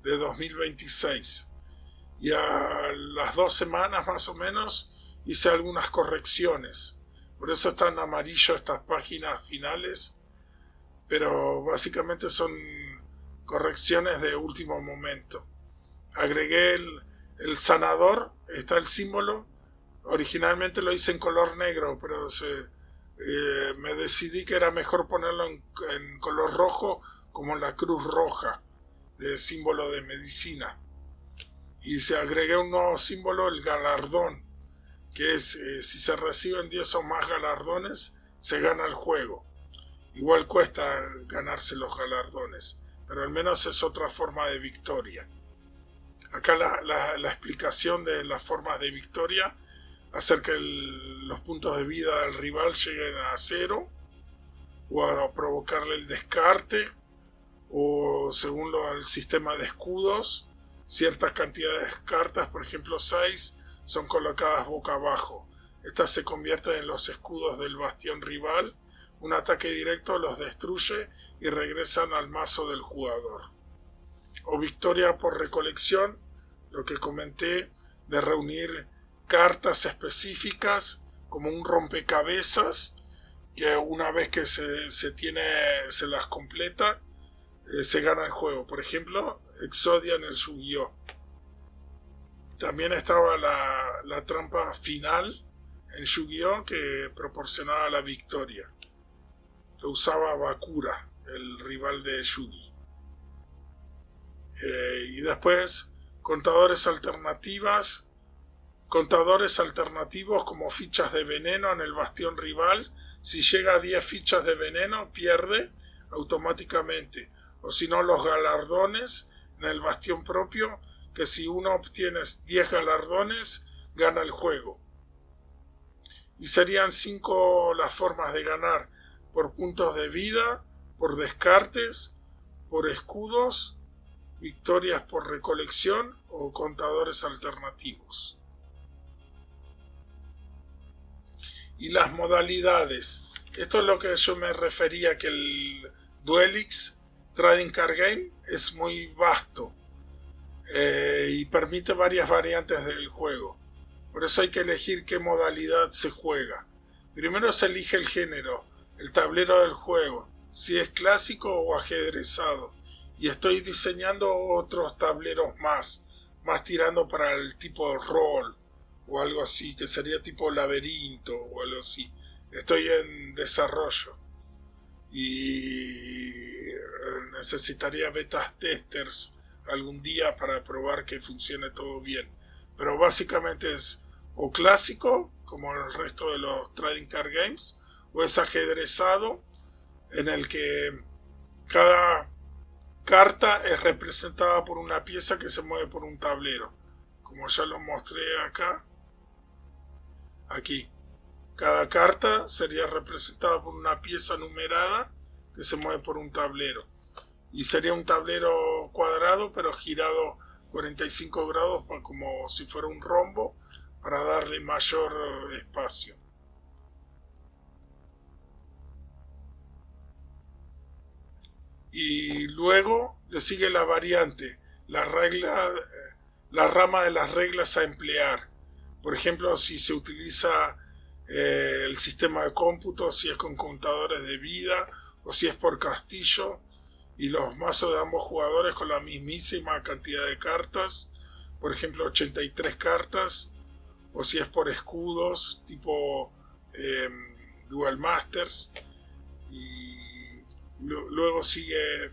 de 2026 y a las 2 semanas más o menos hice algunas correcciones. Por eso están en amarillo estas páginas finales, pero básicamente son correcciones de último momento. Agregué el sanador, está el símbolo. Originalmente lo hice en color negro, pero me decidí que era mejor ponerlo en color rojo, como la Cruz Roja, de símbolo de medicina. Y se agregué un nuevo símbolo, el galardón, que es si se reciben 10 o más galardones, se gana el juego. Igual cuesta ganarse los galardones, pero al menos es otra forma de victoria. Acá la explicación de las formas de victoria hacer que los puntos de vida del rival lleguen a 0, o a provocarle el descarte, o según el sistema de escudos, ciertas cantidades de cartas, por ejemplo 6, son colocadas boca abajo. Estas se convierten en los escudos del bastión rival. Un ataque directo los destruye y regresan al mazo del jugador. O victoria por recolección, lo que comenté, de reunir cartas específicas como un rompecabezas, que una vez que se las completa, se gana el juego. Por ejemplo, Exodia en el Yu-Gi-Oh! También estaba la trampa final en Yu-Gi-Oh! Que proporcionaba la victoria. Lo usaba Bakura, el rival de Yugi. Y después contadores alternativos como fichas de veneno en el bastión rival. Si llega a 10 fichas de veneno, pierde automáticamente. O si no, los galardones en el bastión propio, que si uno obtiene 10 galardones, gana el juego. Y serían 5 las formas de ganar: por puntos de vida, por descartes, por escudos, victorias por recolección o contadores alternativos. Y las modalidades. Esto es lo que yo me refería, que el Duelix Trading Card Game es muy vasto y permite varias variantes del juego. Por eso hay que elegir qué modalidad se juega. Primero se elige el género, el tablero del juego, si es clásico o ajedrezado. Y estoy diseñando otros tableros más tirando para el tipo rol o algo así, que sería tipo laberinto o algo así. Estoy en desarrollo y necesitaría beta testers algún día para probar que funcione todo bien. Pero básicamente es o clásico, como el resto de los Trading Card Games, o es ajedrezado, en el que cada carta es representada por una pieza que se mueve por un tablero, como ya lo mostré acá. Aquí. Cada carta sería representada por una pieza numerada que se mueve por un tablero. Y sería un tablero cuadrado, pero girado 45 grados como si fuera un rombo, para darle mayor espacio. Y luego le sigue la variante, la rama de las reglas a emplear. Por ejemplo, si se utiliza el sistema de cómputo, si es con contadores de vida o si es por castillo, y los mazos de ambos jugadores con la mismísima cantidad de cartas, por ejemplo 83 cartas, o si es por escudos tipo Duel Masters. Y luego sigue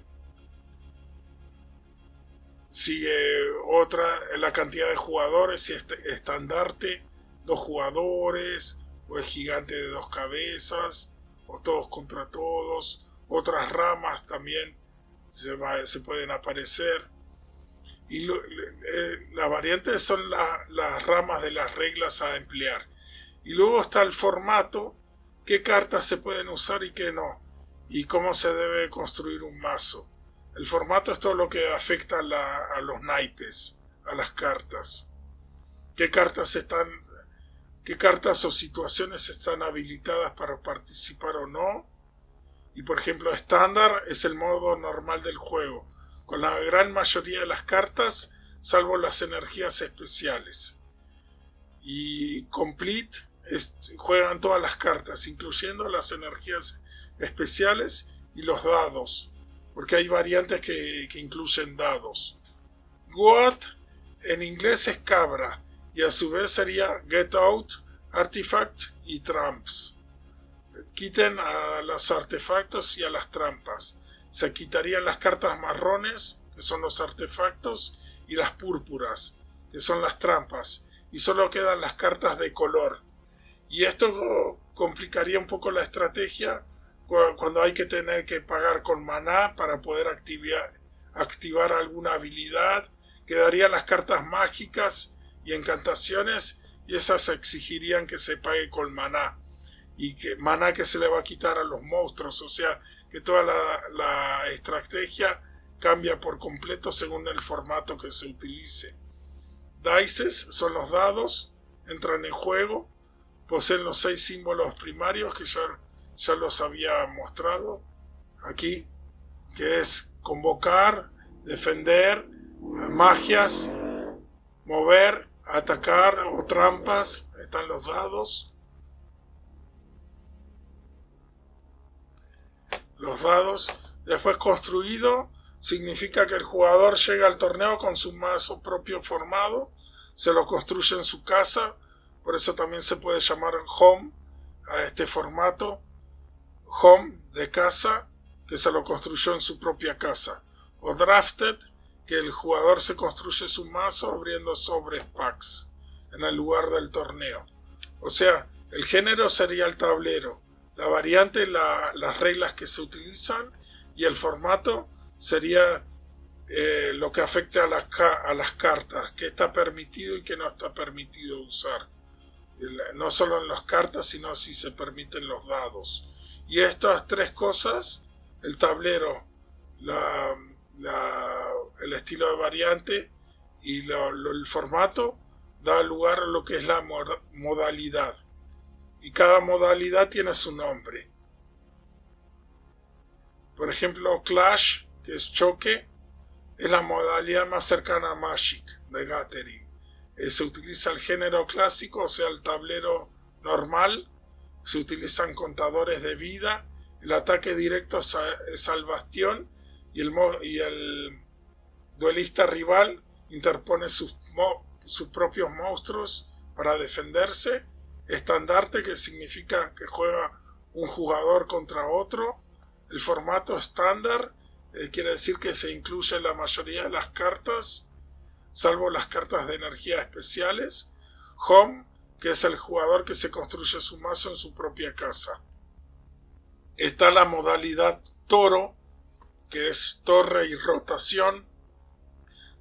otra, la cantidad de jugadores, si es estandarte, 2 jugadores, o es gigante de 2 cabezas, o todos contra todos. Otras ramas también se pueden aparecer. Y las variantes son las ramas de las reglas a emplear. Y luego está el formato, qué cartas se pueden usar y qué no, y cómo se debe construir un mazo. El formato es todo lo que afecta a los naipes, a las cartas. ¿Qué cartas o situaciones están habilitadas para participar o no? Y por ejemplo, estándar es el modo normal del juego, con la gran mayoría de las cartas, salvo las energías especiales. Y complete juegan todas las cartas, incluyendo las energías especiales y los dados, porque hay variantes que incluyen dados. Goat en inglés es cabra, y a su vez sería get out, artifact y tramps. Quiten a los artefactos y a las trampas. Se quitarían las cartas marrones, que son los artefactos, y las púrpuras, que son las trampas, y solo quedan las cartas de color. Y esto complicaría un poco la estrategia cuando hay que tener que pagar con maná para poder activar alguna habilidad. Quedarían las cartas mágicas y encantaciones, y esas exigirían que se pague con maná. Y que maná que se le va a quitar a los monstruos, o sea que toda la estrategia cambia por completo según el formato que se utilice. Dices son los dados, entran en juego, poseen los 6 símbolos primarios que ya los había mostrado aquí, que es convocar, defender, magias, mover, atacar o trampas. Están los dados. Los dados, después construido, significa que el jugador llega al torneo con su mazo propio formado, se lo construye en su casa, por eso también se puede llamar home a este formato, home de casa, que se lo construyó en su propia casa, o drafted, que el jugador se construye su mazo abriendo sobres packs en el lugar del torneo. O sea, el género sería el tablero, la variante, las reglas que se utilizan, y el formato sería lo que afecta a las cartas, qué está permitido y qué no está permitido usar. No solo en las cartas, sino si se permiten los dados. Y estas 3 cosas, el tablero, el estilo de variante y el formato, da lugar a lo que es la modalidad. Y cada modalidad tiene su nombre. Por ejemplo, Clash, que es choque, es la modalidad más cercana a Magic de Gathering. Se utiliza el género clásico, o sea, el tablero normal. Se utilizan contadores de vida. El ataque directo es al bastión, y el duelista rival interpone sus propios monstruos para defenderse. Estandarte, que significa que juega un jugador contra otro. El formato estándar quiere decir que se incluye la mayoría de las cartas, salvo las cartas de energía especiales. Home, que es el jugador que se construye su mazo en su propia casa. Está la modalidad toro, que es torre y rotación.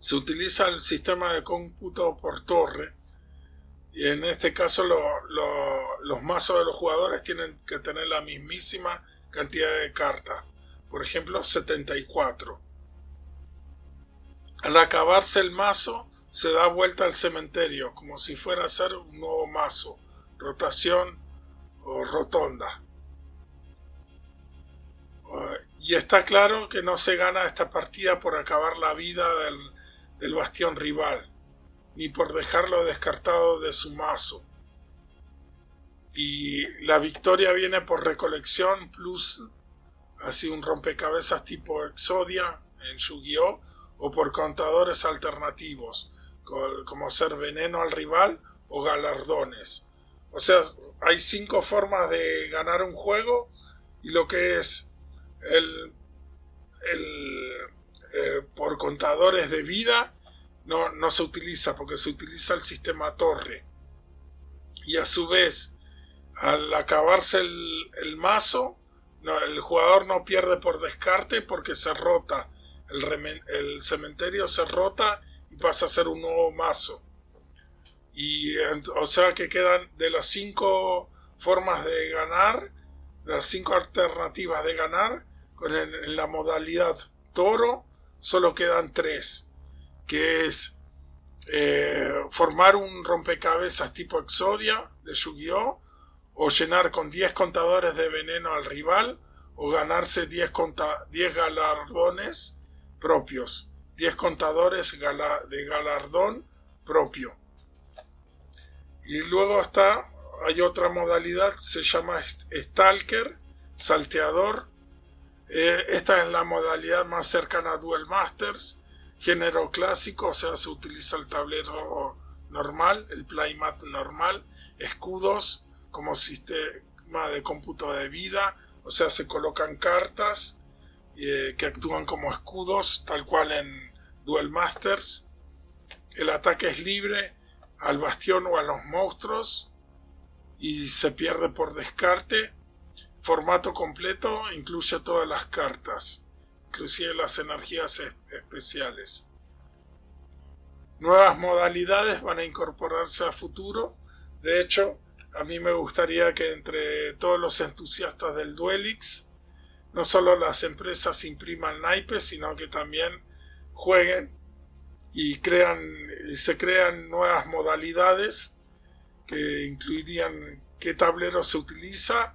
se utiliza el sistema de cómputo por torre, y en este caso los mazos de los jugadores tienen que tener la mismísima cantidad de cartas, por ejemplo 74. Al acabarse el mazo se da vuelta al cementerio como si fuera a ser un nuevo mazo, rotación o rotonda. Y está claro que no se gana esta partida por acabar la vida del bastión rival, ni por dejarlo descartado de su mazo. Y la victoria viene por recolección plus así un rompecabezas tipo Exodia en Yu-Gi-Oh! O por contadores alternativos, como ser veneno al rival o galardones. O sea, hay 5 formas de ganar un juego, y lo que es por contadores de vida no se utiliza, porque se utiliza el sistema torre. Y a su vez, al acabarse el mazo, el jugador no pierde por descarte, porque se rota. El cementerio se rota y pasa a ser un nuevo mazo. Y o sea que quedan de las 5 formas de ganar, de las 5 alternativas de ganar, en la modalidad toro solo quedan 3, que es formar un rompecabezas tipo Exodia de Yu-Gi-Oh! O llenar con 10 contadores de veneno al rival, o ganarse 10 galardones propios, 10 contadores de galardón propio. Y luego hay otra modalidad, se llama Stalker, salteador. Esta es la modalidad más cercana a Duel Masters, género clásico, o sea, se utiliza el tablero normal, el playmat normal, escudos como sistema de cómputo de vida, o sea, se colocan cartas que actúan como escudos, tal cual en Duel Masters. El ataque es libre al bastión o a los monstruos y se pierde por descarte. Formato completo, incluye todas las cartas, inclusive las energías especiales. Nuevas modalidades van a incorporarse a futuro. De hecho, a mí me gustaría que entre todos los entusiastas del Duelix, no solo las empresas impriman naipes, sino que también jueguen y se crean nuevas modalidades que incluirían qué tablero se utiliza,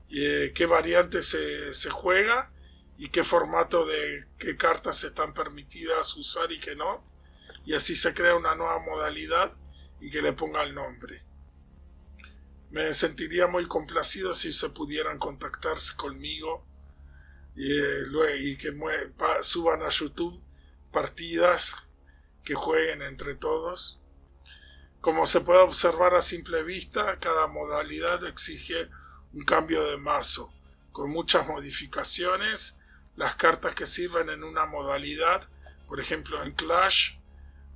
qué variante se juega y qué formato de qué cartas están permitidas usar y qué no. Y así se crea una nueva modalidad y que le ponga el nombre. Me sentiría muy complacido si se pudieran contactarse conmigo y que suban a YouTube partidas que jueguen entre todos. Como se puede observar a simple vista, cada modalidad exige un cambio de mazo, con muchas modificaciones. Las cartas que sirven en una modalidad, por ejemplo en Clash,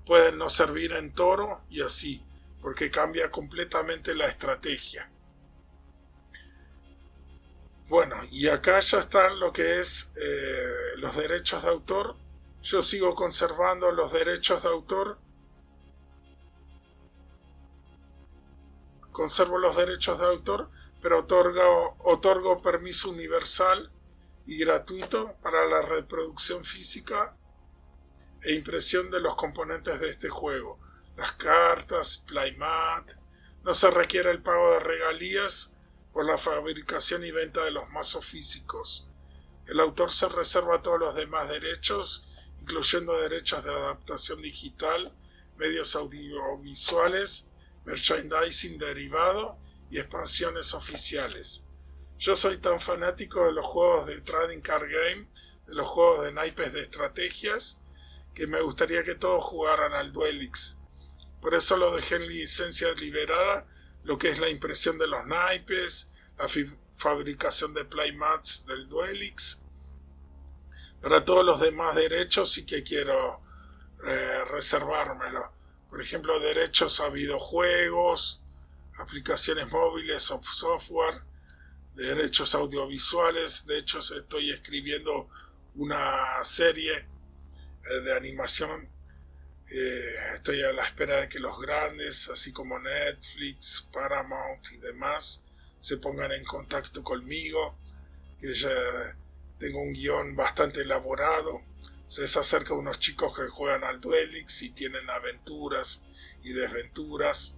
pueden no servir en Toro, y así, porque cambia completamente la estrategia. Bueno, y acá ya están lo que es los derechos de autor. Yo sigo conservando los derechos de autor. Conservo los derechos de autor, pero otorgo permiso universal y gratuito para la reproducción física e impresión de los componentes de este juego. Las cartas, playmat. No se requiere el pago de regalías por la fabricación y venta de los mazos físicos. El autor se reserva todos los demás derechos, incluyendo derechos de adaptación digital, medios audiovisuales, merchandising derivado y expansiones oficiales. Yo soy tan fanático de los juegos de Trading Card Game, de los juegos de naipes de estrategias, que me gustaría que todos jugaran al Duelix. Por eso lo dejé en licencia liberada, lo que es la impresión de los naipes, la fabricación de playmats del Duelix. Para todos los demás derechos sí que quiero reservármelo. Por ejemplo, derechos a videojuegos, aplicaciones móviles o software, derechos audiovisuales. De hecho, estoy escribiendo una serie de animación Estoy a la espera de que los grandes, así como Netflix, Paramount y demás, se pongan en contacto conmigo, que ya tengo un guión bastante elaborado. Se es acerca de unos chicos que juegan al Duelix y tienen aventuras y desventuras.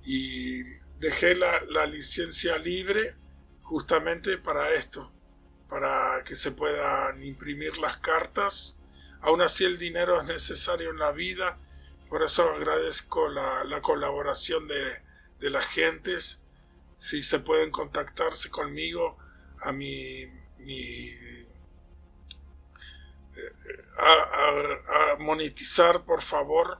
Y dejé la licencia libre justamente para esto, para que se puedan imprimir las cartas. Aún así el dinero es necesario en la vida, por eso agradezco la colaboración de las gentes. Si se pueden contactarse conmigo a a monetizar, por favor,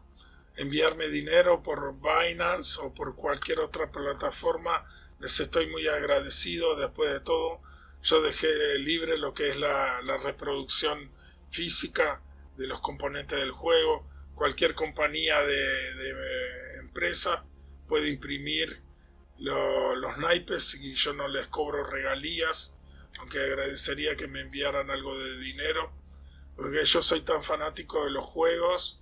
enviarme dinero por Binance o por cualquier otra plataforma, les estoy muy agradecido. Después de todo, yo dejé libre lo que es la reproducción física de los componentes del juego. Cualquier compañía de empresa puede imprimir los naipes y yo no les cobro regalías, aunque agradecería que me enviaran algo de dinero, porque yo soy tan fanático de los juegos,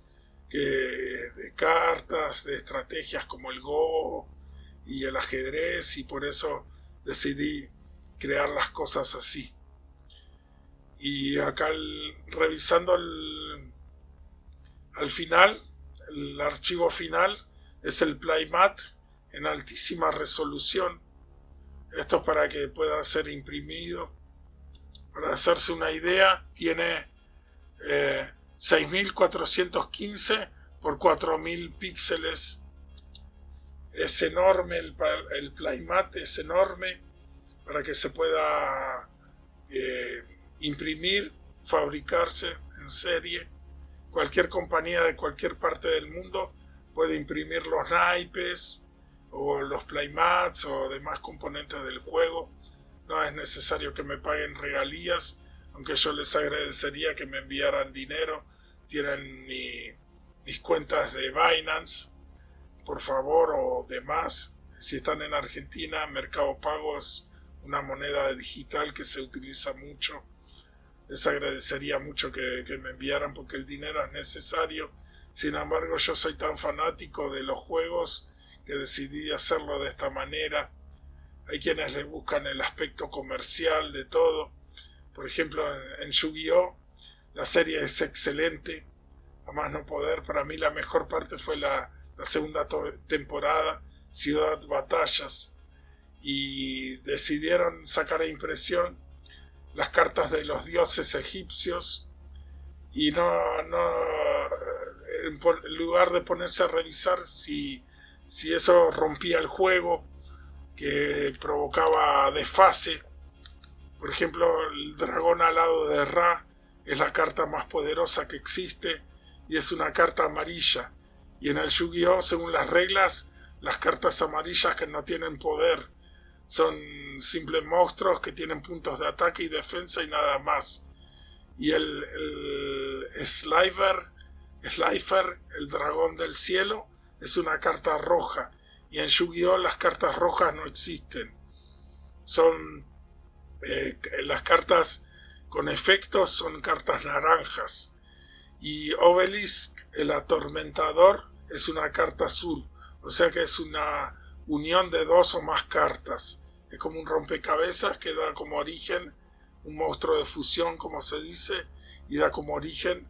que de cartas, de estrategias como el Go y el ajedrez, y por eso decidí crear las cosas así. Y acá revisando al final, el archivo final es el playmat en altísima resolución. Esto es para que pueda ser imprimido. Para hacerse una idea, tiene 6415 por 4000 píxeles. Es enorme el playmat, es enorme para que se pueda imprimir, fabricarse en serie. Cualquier compañía de cualquier parte del mundo puede imprimir los naipes o los playmats o demás componentes del juego. No es necesario que me paguen regalías, aunque yo les agradecería que me enviaran dinero. Tienen mis cuentas de Binance, por favor, o demás. Si están en Argentina, Mercado Pago es una moneda digital que se utiliza mucho. Les agradecería mucho que me enviaran, porque el dinero es necesario. Sin embargo, yo soy tan fanático de los juegos que decidí hacerlo de esta manera. Hay quienes le buscan el aspecto comercial de todo. Por ejemplo, en Yu-Gi-Oh! La serie es excelente, a más no poder. Para mí la mejor parte fue la segunda temporada, Ciudad Batallas. Y decidieron sacar a impresión las cartas de los dioses egipcios. Y en lugar de ponerse a revisar si eso rompía el juego, que provocaba desfase. Por ejemplo, el dragón alado de Ra es la carta más poderosa que existe y es una carta amarilla. Y en el Yu-Gi-Oh!, según las reglas, las cartas amarillas que no tienen poder son simples monstruos que tienen puntos de ataque y defensa y nada más. Y el Slifer, el dragón del cielo, es una carta roja. Y en Yu-Gi-Oh! Las cartas rojas no existen. Son las cartas con efectos son cartas naranjas. Y Obelisk, el atormentador, es una carta azul. O sea que es una unión de dos o más cartas. Es como un rompecabezas que da como origen un monstruo de fusión, como se dice, y da como origen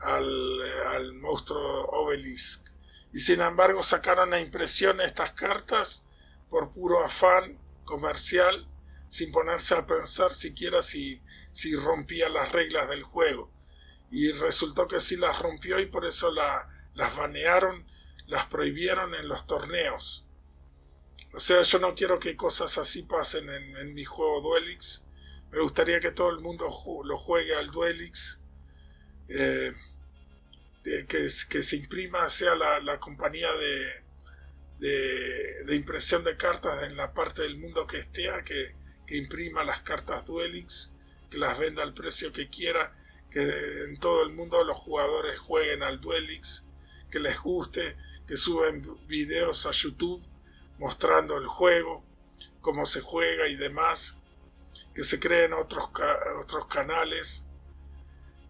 al monstruo Obelisk. Y sin embargo sacaron a impresión estas cartas por puro afán comercial, sin ponerse a pensar siquiera si rompía las reglas del juego. Y resultó que sí las rompió, y por eso las banearon, las prohibieron en los torneos. O sea, yo no quiero que cosas así pasen en mi juego Duelix. Me gustaría que todo el mundo lo juegue al Duelix. Que se imprima, sea la compañía de impresión de cartas en la parte del mundo que esté, que imprima las cartas Duelix, que las venda al precio que quiera, que en todo el mundo los jugadores jueguen al Duelix, que les guste, que suben videos a YouTube mostrando el juego, cómo se juega y demás, que se creen otros canales,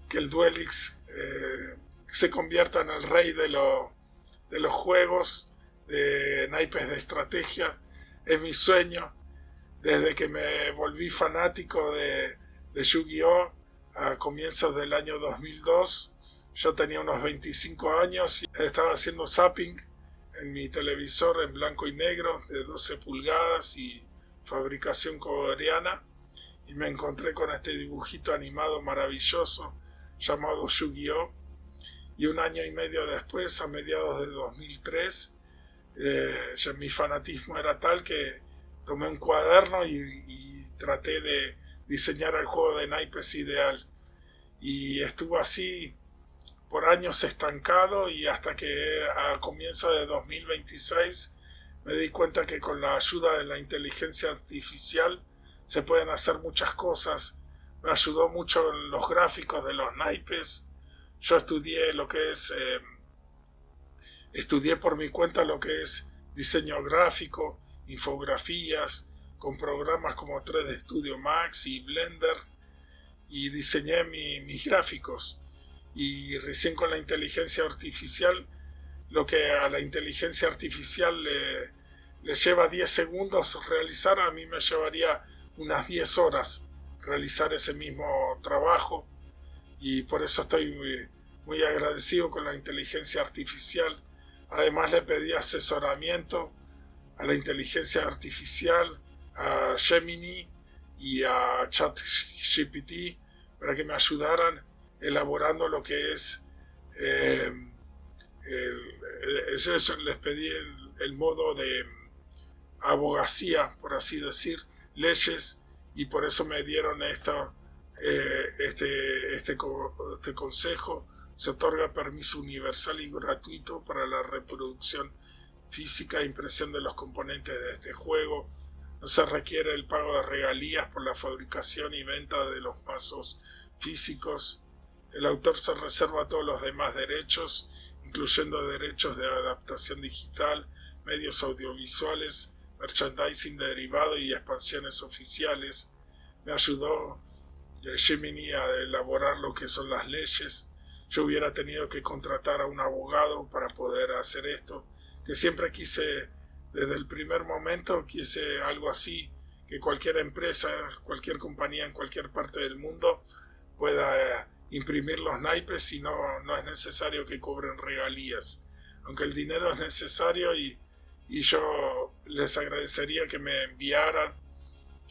que el Duelix que se convierta en el rey de los juegos de naipes de estrategia. Es mi sueño desde que me volví fanático de Yu-Gi-Oh! A comienzos del año 2002. Yo tenía unos 25 años y estaba haciendo zapping en mi televisor en blanco y negro de 12 pulgadas y fabricación coreana, y me encontré con este dibujito animado maravilloso llamado Yu-Gi-Oh! Y un año y medio después, a mediados de 2003, ya mi fanatismo era tal que tomé un cuaderno y traté de diseñar el juego de naipes ideal. Y estuvo así por años estancado, y hasta que a comienzos de 2026 me di cuenta que con la ayuda de la inteligencia artificial se pueden hacer muchas cosas. Me ayudó mucho en los gráficos de los naipes. Yo estudié por mi cuenta lo que es diseño gráfico, infografías, con programas como 3D Studio Max y Blender, y diseñé mis gráficos. Y recién con la inteligencia artificial, lo que a la inteligencia artificial le lleva 10 segundos realizar, a mí me llevaría unas 10 horas realizar ese mismo trabajo, y por eso estoy muy agradecido con la inteligencia artificial. Además, le pedí asesoramiento a la inteligencia artificial, a Gemini y a ChatGPT, para que me ayudaran elaborando lo que es les pedí el modo de abogacía, por así decir, leyes, y por eso me dieron este consejo. Se otorga permiso universal y gratuito para la reproducción física e impresión de los componentes de este juego. No se requiere el pago de regalías por la fabricación y venta de los mazos físicos. El autor se reserva todos los demás derechos, incluyendo derechos de adaptación digital, medios audiovisuales, merchandising derivado y expansiones oficiales. Me ayudó Gemini a elaborar lo que son las leyes. Yo hubiera tenido que contratar a un abogado para poder hacer esto, que siempre quise, desde el primer momento quise algo así, que cualquier empresa, cualquier compañía en cualquier parte del mundo pueda imprimir los naipes, y no es necesario que cobren regalías, aunque el dinero es necesario, y yo les agradecería que me enviaran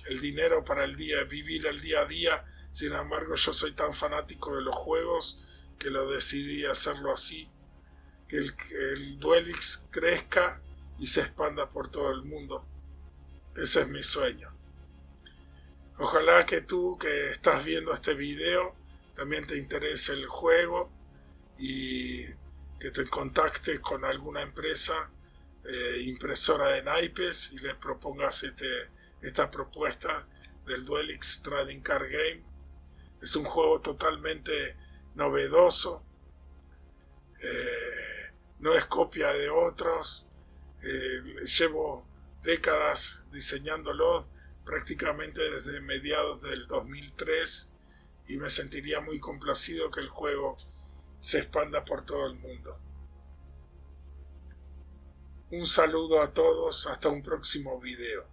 el dinero para vivir el día a día. Sin embargo, yo soy tan fanático de los juegos que lo decidí hacerlo así, que el Duelix crezca y se expanda por todo el mundo. Ese es mi sueño. Ojalá que tú, que estás viendo este video, también te interese el juego y que te contactes con alguna empresa impresora de naipes y les propongas esta propuesta del Duelix Trading Card Game. Es un juego totalmente novedoso, no es copia de otros. Llevo décadas diseñándolo, prácticamente desde mediados del 2003, y me sentiría muy complacido que el juego se expanda por todo el mundo. Un saludo a todos, hasta un próximo video.